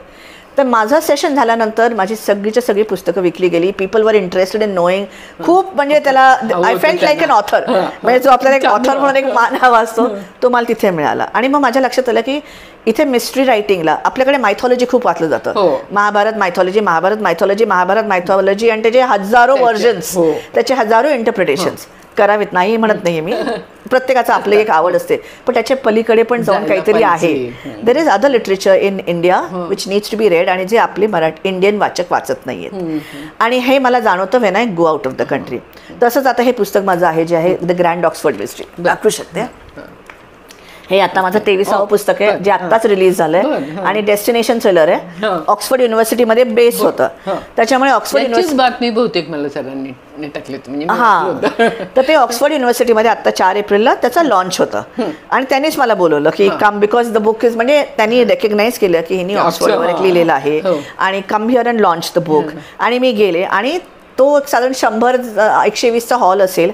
तर माझं सेशन झाल्यानंतर माझी सगळीच्या सगळी पुस्तकं विकली गेली. People were interested in knowing. खूप म्हणजे त्याला I felt like an author. म्हणजे जो आपल्याला एक ऑथर म्हणून एक मान हवा असतो तो मला तिथे मिळाला. आणि मग माझ्या लक्षात आलं की इथे मिस्ट्री रायटिंगला आपल्याकडे मायथॉलॉजी खूप वाचलं जातं. Mahabharata mythology, Mahabharata mythology, Mahabharata mythology, आणि त्याचे हजारो व्हर्जन्स, त्याचे हजारो इंटरप्रिटेशन्स करावेत, नाही म्हणत नाही मी, प्रत्येकाचं आपली एक आवड असते, पण त्याच्या पलीकडे पण जाऊन काहीतरी आहे. There is other literature in India which needs to be read, आणि जे आपले इंडियन वाचक वाचत नाहीयेत. आणि हे मला जाणवतं when I go out of the country. तसंच आता हे पुस्तक माझं आहे जे आहे द ग्रँड ऑक्सफर्ड मिस्ट्री. दाखवू शकते. हे आता माझं 23वं पुस्तक आहे जे आत्ताच रिलीज झालंय आणि डेस्टिनेशन सेलर आहे. ऑक्सफर्ड युनिव्हर्सिटीमध्ये बेस होतं, त्याच्यामुळे ऑक्सफर्ड युनिव्हर्सिटी बातमी बहुतेक मला सरांनी टाकली होती. तर ते ऑक्सफर्ड युनिव्हर्सिटीमध्ये आता 4 एप्रिलला त्याचं लॉन्च होतं. आणि त्यांनीच मला बोलवलं की कम, बिकॉज द बुक इज, म्हणजे त्यांनी रेकग्नाइज केलं की हिनी ऑक्सफर्डवर एक लिहिलेलं आहे आणि come here and launch the book. आणि मी गेले आणि तो साधारण 100-120चा हॉल असेल.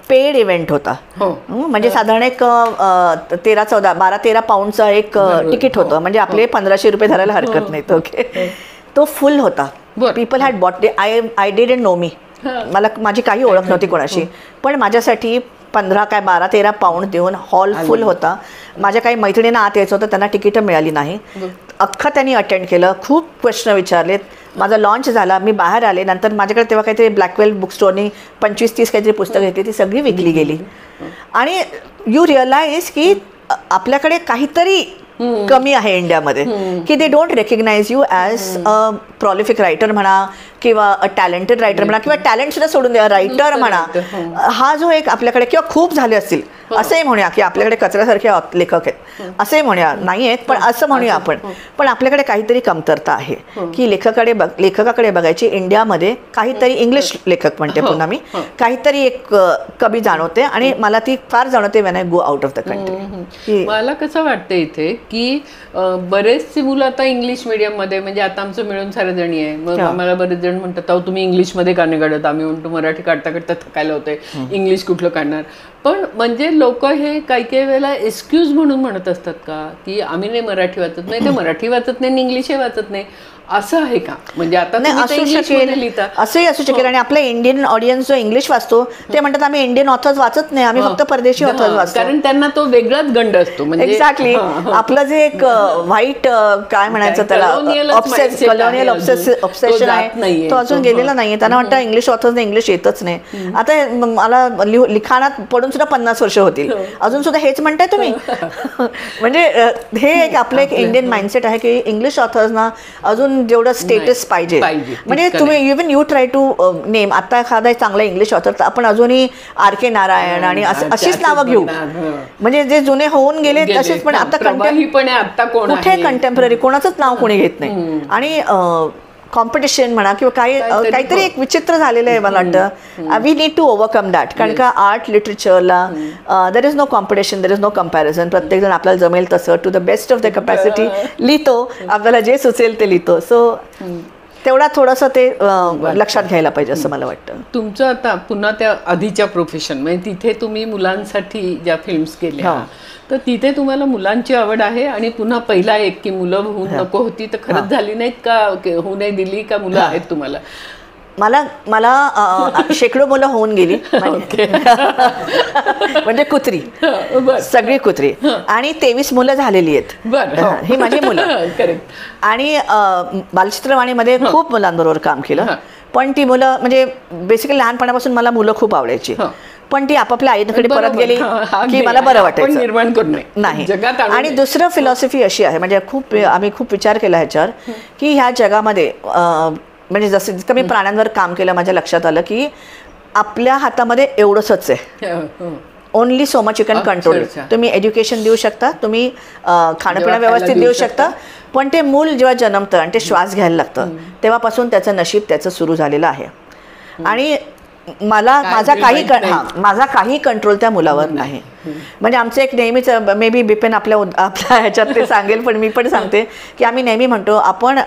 पेड इव्हेंट होता, म्हणजे साधारण एक 12-13 पाऊंडचा एक तिकीट होतं, म्हणजे आपले 1500 रुपये धरायला हरकत नाहीत. ओके, तो फुल होता. People had bought. I didn't know मी, मला माझी काही ओळख नव्हती कोणाशी, पण माझ्यासाठी 12-13 पाऊंड देऊन हॉल फुल होता. माझ्या काही मैत्रिणींना आत यायचं होतं, त्यांना तिकीटं मिळाली नाही. अख्खा त्यांनी अटेंड केलं, खूप प्रश्न विचारलेत. माझा लॉन्च झाला, मी बाहेर आले. नंतर माझ्याकडे तेव्हा काहीतरी ब्लॅकवेल बुक स्टोअरनी 25-30 काहीतरी पुस्तकं घेतली, ती सगळी विकली गेली. आणि यू रिअलाइज की आपल्याकडे काहीतरी कमी आहे इंडियामध्ये, की they don't recognise you as a prolific writer म्हणा, किंवा अ टॅलेंटेड रायटर म्हणा, किंवा टॅलेंट सुद्धा सोडून द्या, रायटर म्हणा. हा जो एक आपल्याकडे, किंवा खूप झाले असतील असंही म्हणूया की आपल्याकडे कचऱ्यासारखे लेखक आहेत असंही म्हणूया, नाही आहेत पण असं म्हणूया आपण. पण आपल्याकडे काहीतरी कमतरता आहे की लेखकाकडे बघायची. इंडियामध्ये काहीतरी, इंग्लिश लेखक म्हणते पुन्हा मी, काहीतरी एक कमी जाणवते, आणि मला ती फार जाणवते when I go out of the country. मला कसं वाटतं इथे की बरेचशी मुलं आता इंग्लिश मीडियममध्ये, म्हणजे आता आमचं मिळून सारे जणी आहे, मग आम्हाला बरेच जण म्हणतात अहो तुम्ही इंग्लिशमध्ये का नाही काढत. आम्ही म्हणतो मराठी काढता काढता थकायला होते, इंग्लिश कुठलं काढणार. पण म्हणजे लोक हे काही काही वेळेला एक्सक्यूज म्हणून म्हणत असतात का की आम्ही नाही मराठी वाचत नाही, ते मराठी वाचत नाही, इंग्लिशही वाचत नाही, असं आहे का? म्हणजे आता असंही असू शकेल. आणि आपला इंडियन ऑडियन्स जो इंग्लिश वाचतो ते म्हणतात आम्ही इंडियन ऑथर्स वाचत नाही, आम्ही फक्त परदेशी ऑथर्स वाचतो, कारण त्यांना तो वेगळाच गंड असतो. एक्झॅक्टली. आपलं जे एक व्हाईट काय म्हणायचं त्याला, कॉलोनियल ऑब्सेशन आहे, तो अजून गेलेला नाहीये. त्यांना वाटतं इंग्लिश ऑथर्सने इंग्लिश येतच नाही. आता मला लिखाणात पडून सुद्धा 50 वर्ष होतील, अजून सुद्धा हेच म्हणताय तुम्ही. म्हणजे हे एक आपलं एक इंडियन माइंडसेट आहे की इंग्लिश ऑथर्सना अजून जेवढं स्टेटस पाहिजे. म्हणजे तुम्ही even you try to name, आता एखादा चांगला इंग्लिश ऑथर आपण अजूनही R.K. नारायण आणि अशीच नावं घेऊ, म्हणजे जे जुने होऊन गेले तसेच. पण आता कुठे कंटेम्पररी कोणाचंच नाव कोणी घेत नाही. आणि कॉम्पिटिशन म्हणा किंवा काहीतरी एक विचित्र झालेलं आहे. मला वाटतं we need to overcome that, कारण का आर्ट लिटरेचरला there is no competition, there is no comparison. प्रत्येकजण आपल्याला जमेल तसं to the best of the capacity लिहितो, आपल्याला जे सुचेल ते लिहितो. सो तेवढा थोडंसं ते लक्षात घ्यायला पाहिजे असं मला वाटतं. तुमचं आता पुन्हा त्या आधीच्या प्रोफेशन, म्हणजे तिथे तुम्ही मुलांसाठी ज्या फिल्म्स केल्या, तर तिथे तुम्हाला मुलांची आवड आहे. आणि पुन्हा पहिला एक की मुलं होऊन नको होती तर खरंच झाली नाहीत का, होऊ नाही दिली का, मुलं आहेत तुम्हाला? मला शेकडो मुलं होऊन गेली, म्हणजे कुत्री, सगळी कुत्री. आणि 23 मुलं झालेली आहेत, ही माझी मुलं. आणि बालचित्रवाणीमध्ये खूप मुलांबरोबर काम केलं. पण ती मुलं म्हणजे बेसिकली लहानपणापासून मला मुलं खूप आवडायची, पण ती आपापल्या आईकडे परत गेली की मला बरं वाटायचं निर्माण करू नाही. आणि दुसरं फिलॉसॉफी अशी आहे, म्हणजे आम्ही खूप विचार केला ह्याच्यावर की ह्या जगामध्ये, म्हणजे जसं जितकं मी प्राण्यांवर काम केलं माझ्या लक्षात आलं की आपल्या हातामध्ये एवढंच आहे. Only so much you can control. तुम्ही एज्युकेशन देऊ शकता, तुम्ही खाणंपिणं व्यवस्थित देऊ शकता, पण ते मूल जेव्हा जन्मतं आणि ते श्वास घ्यायला लागतं तेव्हापासून त्याचं नशीब त्याचं सुरू झालेलं आहे. आणि माझा काही कंट्रोल त्या मुलावर नाही. म्हणजे आमचं एक नेहमीच, मे बी बिपिन आपल्या ह्याच्यात ते सांगेल, पण मी पण सांगते की आम्ही नेहमी म्हणतो आपण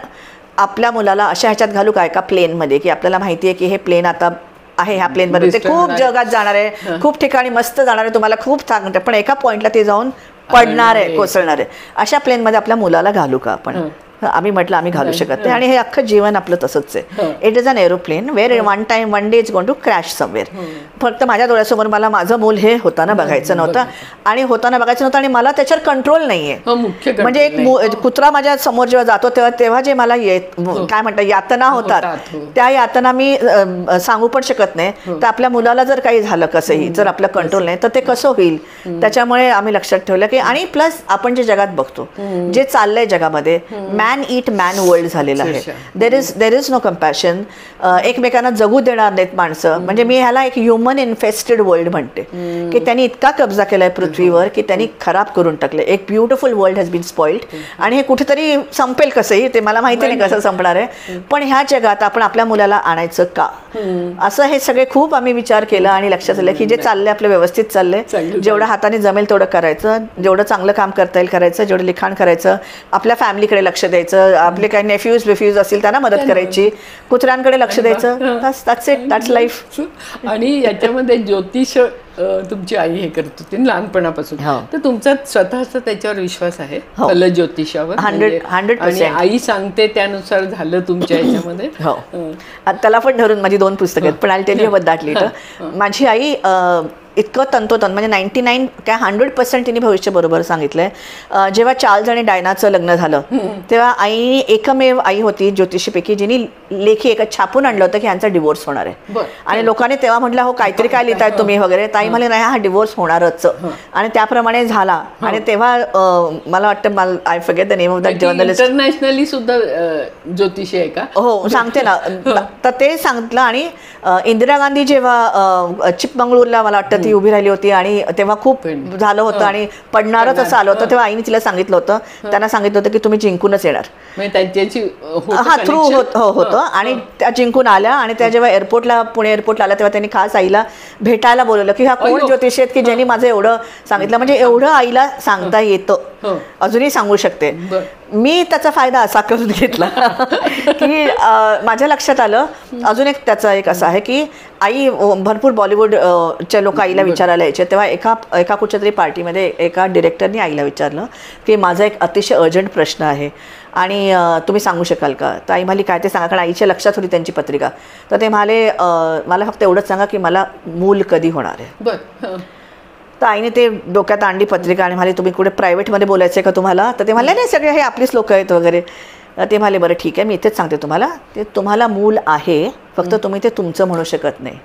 आपल्या मुलाला अशा ह्याच्यात घालू काय का प्लेनमध्ये, की आपल्याला माहिती आहे की हे प्लेन आता आहे, ह्या प्लेनमध्ये ते खूप जगात जाणार आहे, खूप ठिकाणी मस्त जाणार आहे, तुम्हाला खूप सांगते, पण एका पॉईंटला ते जाऊन पडणार आहे, कोसळणार आहे. अशा प्लेनमध्ये आपल्या मुलाला घालू का आपण? आम्ही म्हटलं आम्ही घालू शकत नाही. आणि हे अख्खं जीवन आपलं तसंच आहे. It is an aeroplane where one day is going to crash somewhere. फक्त माझ्या डोळ्यासमोर मला माझं मूल हे होताना बघायचं नव्हतं आणि मला त्याच्यावर कंट्रोल नाहीये. म्हणजे एक कुत्रा माझ्या समोर जेव्हा जातो तेव्हा जे मला काय म्हणतात यातना होतात, त्या यातना मी सांगू पण शकत नाही. तर आपल्या मुलाला जर काही झालं कसंही, जर आपलं कंट्रोल नाही तर ते कसं होईल. त्याच्यामुळे आम्ही लक्षात ठेवलं की, आणि प्लस आपण जे जगात बघतो, जे चाललंय जगामध्ये, मॅन ईट मॅन वर्ल्ड झालेलं आहे. There is no compassion. एकमेकांना जगू देणार नाहीत माणसं. म्हणजे मी ह्याला एक ह्युमन इन्फेस्टेड वर्ल्ड म्हणते, की त्यांनी इतका कब्जा केलाय पृथ्वीवर की त्यांनी खराब करून टाकले. एक beautiful world has been spoiled. आणि हे कुठेतरी संपेल कसंही, ते मला माहिती नाही कसं संपणार आहे. पण ह्या जगात आपण आपल्या मुलाला आणायचं का, असं हे सगळे खूप आम्ही विचार केला. आणि लक्षात आलं की जे चाललंय आपलं व्यवस्थित चाललंय, जेवढं हाताने जमेल तेवढं करायचं, जेवढं चांगलं काम करता येईल करायचं, जेवढं लिखाण करायचं, आपल्या फॅमिलीकडे लक्ष द्यायचं, आपले काही नेफ्यूज असतील त्यांना मदत करायची, कुत्र्यांकडे लक्ष द्यायचं. That's it, that's life. आणि याच्यामध्ये ज्योतिष तुमची आई हे करत होती लहानपणापासून, तर तुमचा स्वतःचा त्याच्यावर विश्वास आहे ज्योतिषावर? 100%. आई सांगते त्यानुसार झालं तुमच्या याच्यामध्ये? त्याला पण धरून माझी 2 पुस्तकं आहेत, पण I tell you about that letter. माझी आई इतकं तंतोतंत, म्हणजे 99 काय 100% तिने भविष्य बरोबर सांगितलंय. जेव्हा चार्ल्स आणि डायनाचं लग्न झालं तेव्हा आई एकमेव आई होती ज्योतिषीपैकी जिने लेखी एका छापून आणलं होतं की यांचा डिवोर्स होणार आहे. आणि लोकांनी तेव्हा म्हटलं हो काहीतरी काय लिहिताय तुम्ही वगैरे. ताई म्हणे नाही, हा डिवोर्स होणारच. आणि त्याप्रमाणे झाला. आणि तेव्हा मला वाटतं, I forget the name of that journalist. Internationally सुद्धा ज्योतिषी आहे का? हो, सांगते ना. तर ते सांगितलं. आणि इंदिरा गांधी जेव्हा चिकमंगळूरला मला वाटतं ती उभी राहिली होती आणि तेव्हा खूप झालं होतं आणि पडणारच असं आलं होतं, तेव्हा आईने तिला सांगितलं होतं, त्यांना सांगितलं होतं की तुम्ही जिंकूनच येणार. हा थ्रू होतं. आणि त्या जिंकून आल्या. आणि त्या जेव्हा पुणे एअरपोर्टला आल्या तेव्हा त्यांनी खास आईला भेटायला बोलवलं की हा कोण ज्योतिषी आहेत की ज्यांनी माझं एवढं सांगितलं. म्हणजे एवढं आईला सांगता येतं, अजूनही सांगू शकते. मी त्याचा फायदा असा करून घेतला की माझ्या लक्षात आलं. अजून एक त्याचा एक असा आहे की आई भरपूर बॉलिवूडच्या लोक आईला विचारायला यायचे. तेव्हा एका कुठच्या तरी पार्टीमध्ये एका डिरेक्टरनी आईला विचारलं की माझा एक अतिशय अर्जंट प्रश्न आहे आणि तुम्ही सांगू शकाल का. तर आई म्हणाली काय ते सांगा, कारण आईच्या लक्षात होती त्यांची पत्रिका. तर ते म्हणाले मला फक्त एवढंच सांगा की मला मूल कधी होणार आहे. तर आईने ते डोक्यात आणली पत्रिका आणि म्हणाले तुम्ही कुठे प्रायव्हेटमध्ये बोलायचं आहे का तुम्हाला. तर ते म्हणाले नाही, सगळे हे आपलीच लोक आहेत वगैरे. ते म्हणाले बरं ठीक आहे, मी इथेच सांगते तुम्हाला, ते तुम्हाला मूल आहे, फक्त तुम्ही ते तुमचं म्हणू शकत नाही.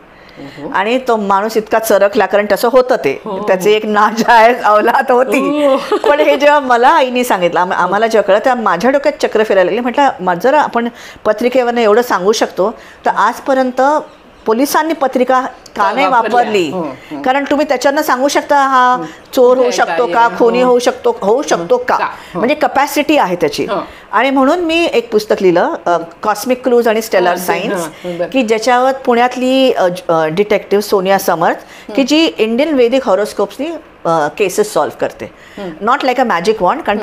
आणि तो माणूस इतका चरकला, कारण तसं होतं ते, त्याची एक नाजायज औलाद होती. पण हे जेव्हा मला आईने सांगितलं, आम्हाला जेव्हा कळलं तेव्हा माझ्या डोक्यात चक्र फिरायला लागली. म्हटलं जर आपण पत्रिकेवरनं एवढं सांगू शकतो तर आजपर्यंत पोलिसांनी पत्रिका का नाही वापरली. कारण तुम्ही त्याच्यानं सांगू शकता हा चोर होऊ शकतो का, खुनी होऊ शकतो का, म्हणजे कपॅसिटी आहे त्याची. आणि म्हणून मी एक पुस्तक लिहिलं कॉस्मिक क्लूज आणि स्टेलर सायन्स, की ज्याच्यावर पुण्यातली डिटेक्टिव्ह सोनिया समर्थ की जी इंडियन वेदिक हॉरोस्कोप्सनी केसेस सॉल्व्ह करते. नॉट लाईक अ मॅजिक वॉन्ड, कारण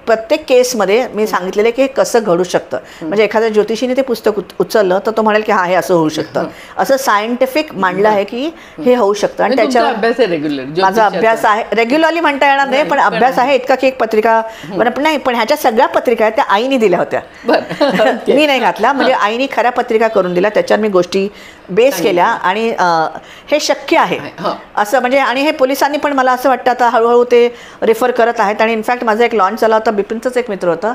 प्रत्येक केसमध्ये मी सांगितलेलं की हे कसं घडू शकतं. म्हणजे एखाद्या ज्योतिषीने ते पुस्तक उचललं तर तो म्हणेल की हा हे असं होऊ शकतं, असं सायंटिफिक मांडलं आहे की हे होऊ शकतं. आणि त्याच्यावर माझा अभ्यास आहे, रेग्युलरली म्हणता येणार नाही पण अभ्यास आहे इतका की एक पत्रिका नाही, पण ह्याच्या सगळ्या पत्रिका आहेत त्या आईने दिल्या होत्या, मी नाही घातला. म्हणजे आईने खऱ्या पत्रिका करून दिल्या, त्याच्यावर मी गोष्टी बेस केल्या आणि हे शक्य आहे असं. म्हणजे आणि हे पोलिसांनी पण मला असं वाटतं आता हळूहळू ते रेफर करत आहेत. आणि इनफॅक्ट माझा एक लॉन्च झाला होता, बिपिनचाच एक मित्र होता,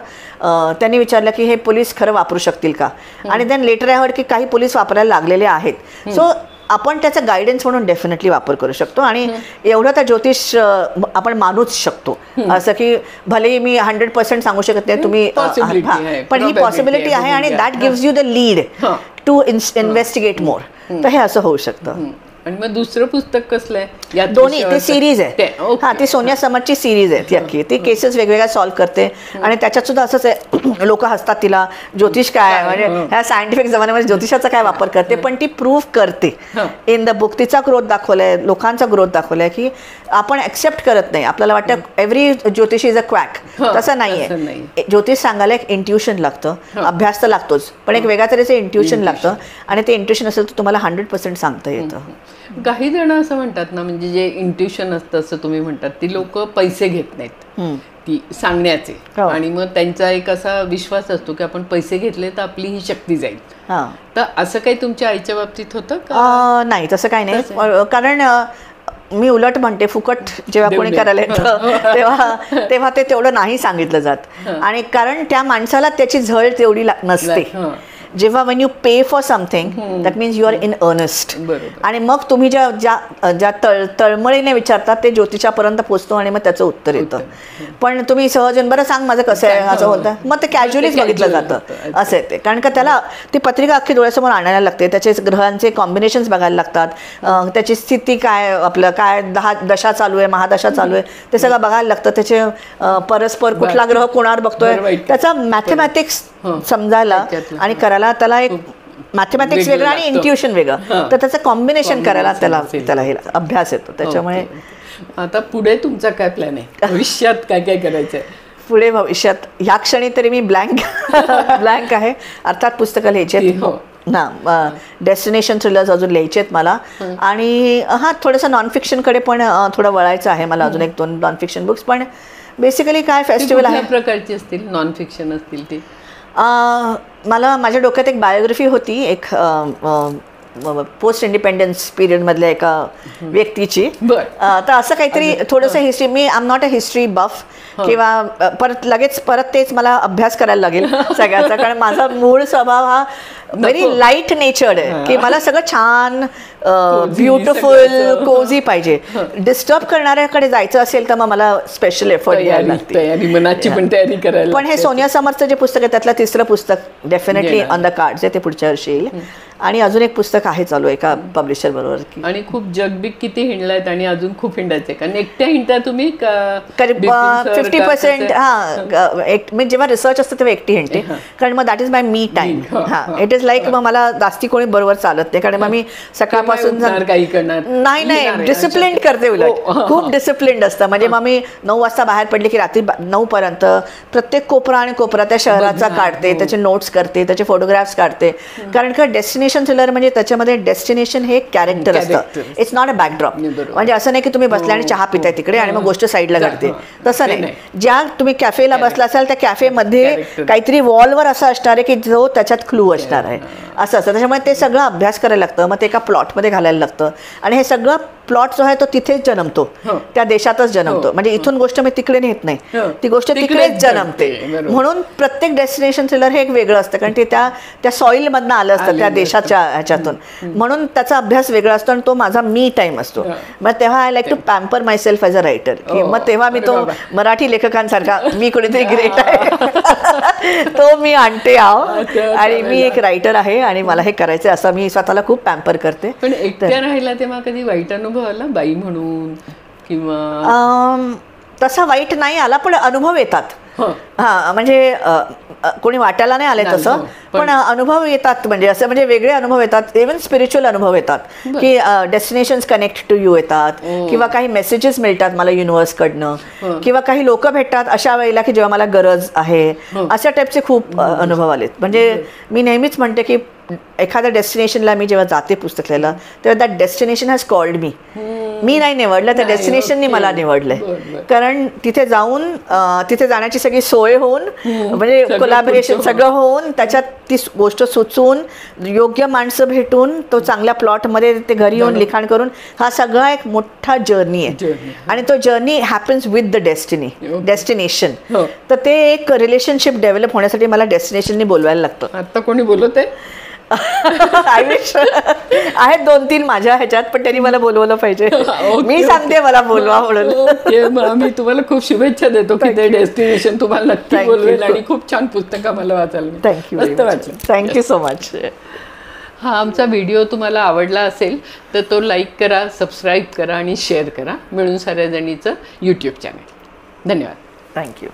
त्यांनी विचारलं की हे पोलीस खरं वापरू शकतील का. आणि देन लेटर आहे की काही पोलीस वापरायला लागलेले आहेत. सो आपण त्याचा गायडन्स म्हणून डेफिनेटली वापर करू शकतो. आणि एवढं तर ज्योतिष आपण मानूच शकतो, असं की भलेही मी 100% सांगू शकत नाही तुम्ही, पण ही पॉसिबिलिटी आहे आणि that gives you the lead to investigate more. तर हे असं होऊ शकतं. आणि मग दुसरं पुस्तक कसलं आहे? दोन्ही ते सिरीज आहे. हा, ती सोनिया समर्थची सिरीज आहे ती अख्खी. ती केसेस वेगवेगळ्या सॉल्व्ह करते. आणि त्याच्यात सुद्धा असंच आहे, लोक हसतात तिला ज्योतिष काय, म्हणजे ह्या सायंटिफिक जमान्यामध्ये ज्योतिषाचा काय वापर करते, पण ती प्रूव्ह करते इन द बुक. तिचा ग्रोथ दाखवलाय, लोकांचा ग्रोथ दाखवलाय की आपण ऍक्सेप्ट करत नाही. आपल्याला वाटतं एव्हरी ज्योतिषी इज अ क्वॅक, तसं नाहीये. ज्योतिष सांगायला एक इंट्युशन लागतं, अभ्यास तर लागतोच, पण एक वेगळ्या तऱ्हेचं इंट्युशन लागतं. आणि ते इंट्युशन असेल तर तुम्हाला 100% सांगता येतं. काही जण असं म्हणतात ना, म्हणजे जे इंट्युशन असतं असं तुम्ही म्हणतात, ती लोक पैसे घेत नाहीत, की सांगण्याचे आणि मग त्यांचा एक असा विश्वास असतो की आपण पैसे घेतले तर आपली ही शक्ती जाईल. तर असं काही तुमच्या आईच्या बाबतीत होतं का? नाही, तसं काही नाही. कारण मी उलट म्हणते, फुकट जेव्हा कोणी करायला येतं तेव्हा ते तेवढं नाही सांगितलं जात. आणि कारण त्या माणसाला त्याची झळ तेवढी नसते. जेव्हा when you pay for something that means you are in earnest. आणि मग तुम्ही ज्या तळमळीने विचारतात ते ज्योतिषापर्यंत पोचतो आणि मग त्याचं उत्तर येतं. पण तुम्ही सहज बरं सांग माझं कसं आहे असं होतं, मग ते कॅज्युअलीच बघितलं जातं असं आहे ते. कारण का त्याला ती पत्रिका अख्खी डोळ्यासमोर आणायला लागते, त्याचे ग्रहांचे कॉम्बिनेशन्स बघायला लागतात, त्याची स्थिती काय, आपलं काय दशा चालू आहे, महादशा चालू आहे, ते सगळं बघायला लागतं. त्याचे परस्पर कुठला ग्रह कोणावर बघतोय त्याचा मॅथमॅटिक्स समजायला आणि करायला त्याला एक मॅथमॅटिक्स वेगळं आणि इंट्युशन वेगळं, तर त्याचं कॉम्बिनेशन करायला त्याला हे अभ्यास येतो. त्याच्यामुळे आता पुढे तुमचा काय प्लॅन आहे, भविष्यात काय काय करायचं आहे? पुढे भविष्यात ह्या क्षणी तरी मी ब्लँक आहे. अर्थात पुस्तकं लिहायची आहेत ना, डेस्टिनेशन थ्रिलर्स अजून लिहायचे आहेत मला. आणि थोडंसं नॉन फिक्शनकडे पण थोडं वळायचं आहे मला, अजून 1-2 नॉन फिक्शन बुक्स. पण बेसिकली काय फेस्टिवल आहे प्रकारची असतील, नॉन फिक्शन असतील ते? मला माझ्या डोक्यात एक बायोग्राफी होती, एक पोस्ट इंडिपेंडन्स पिरियडमधल्या एका व्यक्तीची. तर असं काहीतरी थोडंसं हिस्ट्री, मी I am not a history buff किंवा परत तेच मला अभ्यास करायला लागेल सगळ्याचा. कारण माझा मूळ स्वभाव हा व्हेरी लाईट नेचर्ड आहे, की मला सगळं छान ब्युटिफुल कोझी पाहिजे. डिस्टर्ब करणाऱ्याकडे जायचं असेल तर मग मला स्पेशल एफर्ट घ्यायला लागते. पण हे सोनिया समर्थचं जे पुस्तक आहे त्यातलं 3रं पुस्तक डेफिनेटली ऑन द कार्ड्स आहे, ते पुढच्या वर्षी येईल. आणि अजून एक पुस्तक आहे चालू एका पब्लिशर बरोबर. आणि खूप जगबिग किती हिंडलायत आणि अजून खूप हिंडायचे, कारण एकट्या हिंडता तुम्ही 50%. मी जेव्हा रिसर्च असतं तेव्हा एकटी हिंडते, कारण मग that is my me time. It is like मग मला जास्ती कोणी बरोबर चालत नाही, कारण मग मी सकाळपासून नाही डिसिप्लिन करते. उलट खूप डिसिप्लिन्ड असतं. म्हणजे मग मी 9 वाजता बाहेर पडले की रात्री 9 पर्यंत प्रत्येक कोपरा आणि कोपरा त्या शहराचा काढते, त्याचे नोट्स करते, त्याचे फोटोग्राफ्स काढते. कारण का डेस्टिनेशन थ्रिलर म्हणजे त्याच्यामध्ये डेस्टिनेशन हे कॅरेक्टर असतं, इट्स नॉट अ बॅकड्रॉप. म्हणजे असं नाही की तुम्ही बसला आणि चहा पिताय तिकडे आणि मग गोष्ट साईडला घडते, तसं नाही. ज्या तुम्ही कॅफेला बसला असाल त्या कॅफेमध्ये काहीतरी वॉलवर असं असणार आहे की जो त्याच्यात क्लू असणार आहे, असं असतं. त्याच्यामुळे ते सगळं अभ्यास करायला लागतं, मग ते एका प्लॉटमध्ये घालायला लागतं. आणि हे सगळं प्लॉट जो आहे तो तिथेच जन्मतो, त्या देशातच जन्मतो. म्हणजे इथून गोष्ट मी तिकडे नेत नाही, ती गोष्ट तिकडेच जन्मते. म्हणून प्रत्येक डेस्टिनेशन थ्रिलर हे एक वेगळं असतं, कारण ते त्या सॉइल मधनं आलं असतं, त्या देशाच्या ह्याच्यातून. म्हणून त्याचा अभ्यास वेगळा असतो आणि तो माझा मी टाइम असतो. मग तेव्हा I like to pamper myself as a writer. मग तेव्हा मी तो मराठी लेखकांसारखा मी कोणीतरी ग्रेट आहे तो मी आणते आणि मी एक रायटर आहे आणि मला हे करायचं असं मी स्वतःला खूप पॅम्पर करते. पण एकट्या राहिला तेव्हा कधी वाईट अनुभव आला बाई म्हणून किंवा? तसा वाईट नाही आला, पण अनुभव येतात. म्हणजे कोणी वाटायला नाही आले तसं, पण अनुभव येतात. म्हणजे असं म्हणजे वेगळे अनुभव येतात, इव्हन स्पिरिच्युअल अनुभव येतात, की डेस्टिनेशन्स कनेक्ट टू यू येतात, किंवा काही मेसेजेस मिळतात मला युनिव्हर्सकडनं, किंवा काही लोक भेटतात अशा वेळेला की जेव्हा मला गरज आहे, अशा टाईपचे खूप अनुभव आलेत. म्हणजे मी नेहमीच म्हणते की एखाद्या डेस्टिनेशनला मी जेव्हा जाते पुस्तक लिहायला तेव्हा that destination has called me नाही निवडलं, त्या डेस्टिनेशननी मला निवडलंय. कारण तिथे जाऊन तिथे जाण्याची सगळी सोय होऊन, म्हणजे कोलॅबोरेशन सगळं होऊन, त्याच्यात ती गोष्ट सुचवून, योग्य माणसं भेटून, तो चांगल्या प्लॉटमध्ये ते घरी येऊन लिखाण करून, हा सगळा एक मोठा जर्नी आहे. आणि तो journey happens with the destination. तर ते एक रिलेशनशिप डेव्हलप होण्यासाठी मला डेस्टिनेशननी बोलवायला लागतं. आता कोणी बोलत आहे? आय विश आहेत 2-3 माझ्या ह्याच्यात, पण त्यांनी मला बोलवलं पाहिजे. मी सांगते मला बोलवा म्हणून. आम्ही तुम्हाला खूप शुभेच्छा देतो की ते डेस्टिनेशन तुम्हाला नक्की बोलवेल आणि खूप छान पुस्तक आम्हाला वाचायला. Thank you so much. हा आमचा व्हिडिओ तुम्हाला आवडला असेल तर तो लाईक करा, सबस्क्राईब करा आणि शेअर करा. मिळून साऱ्या जणीचं यूट्यूब चॅनल. धन्यवाद. थँक्यू.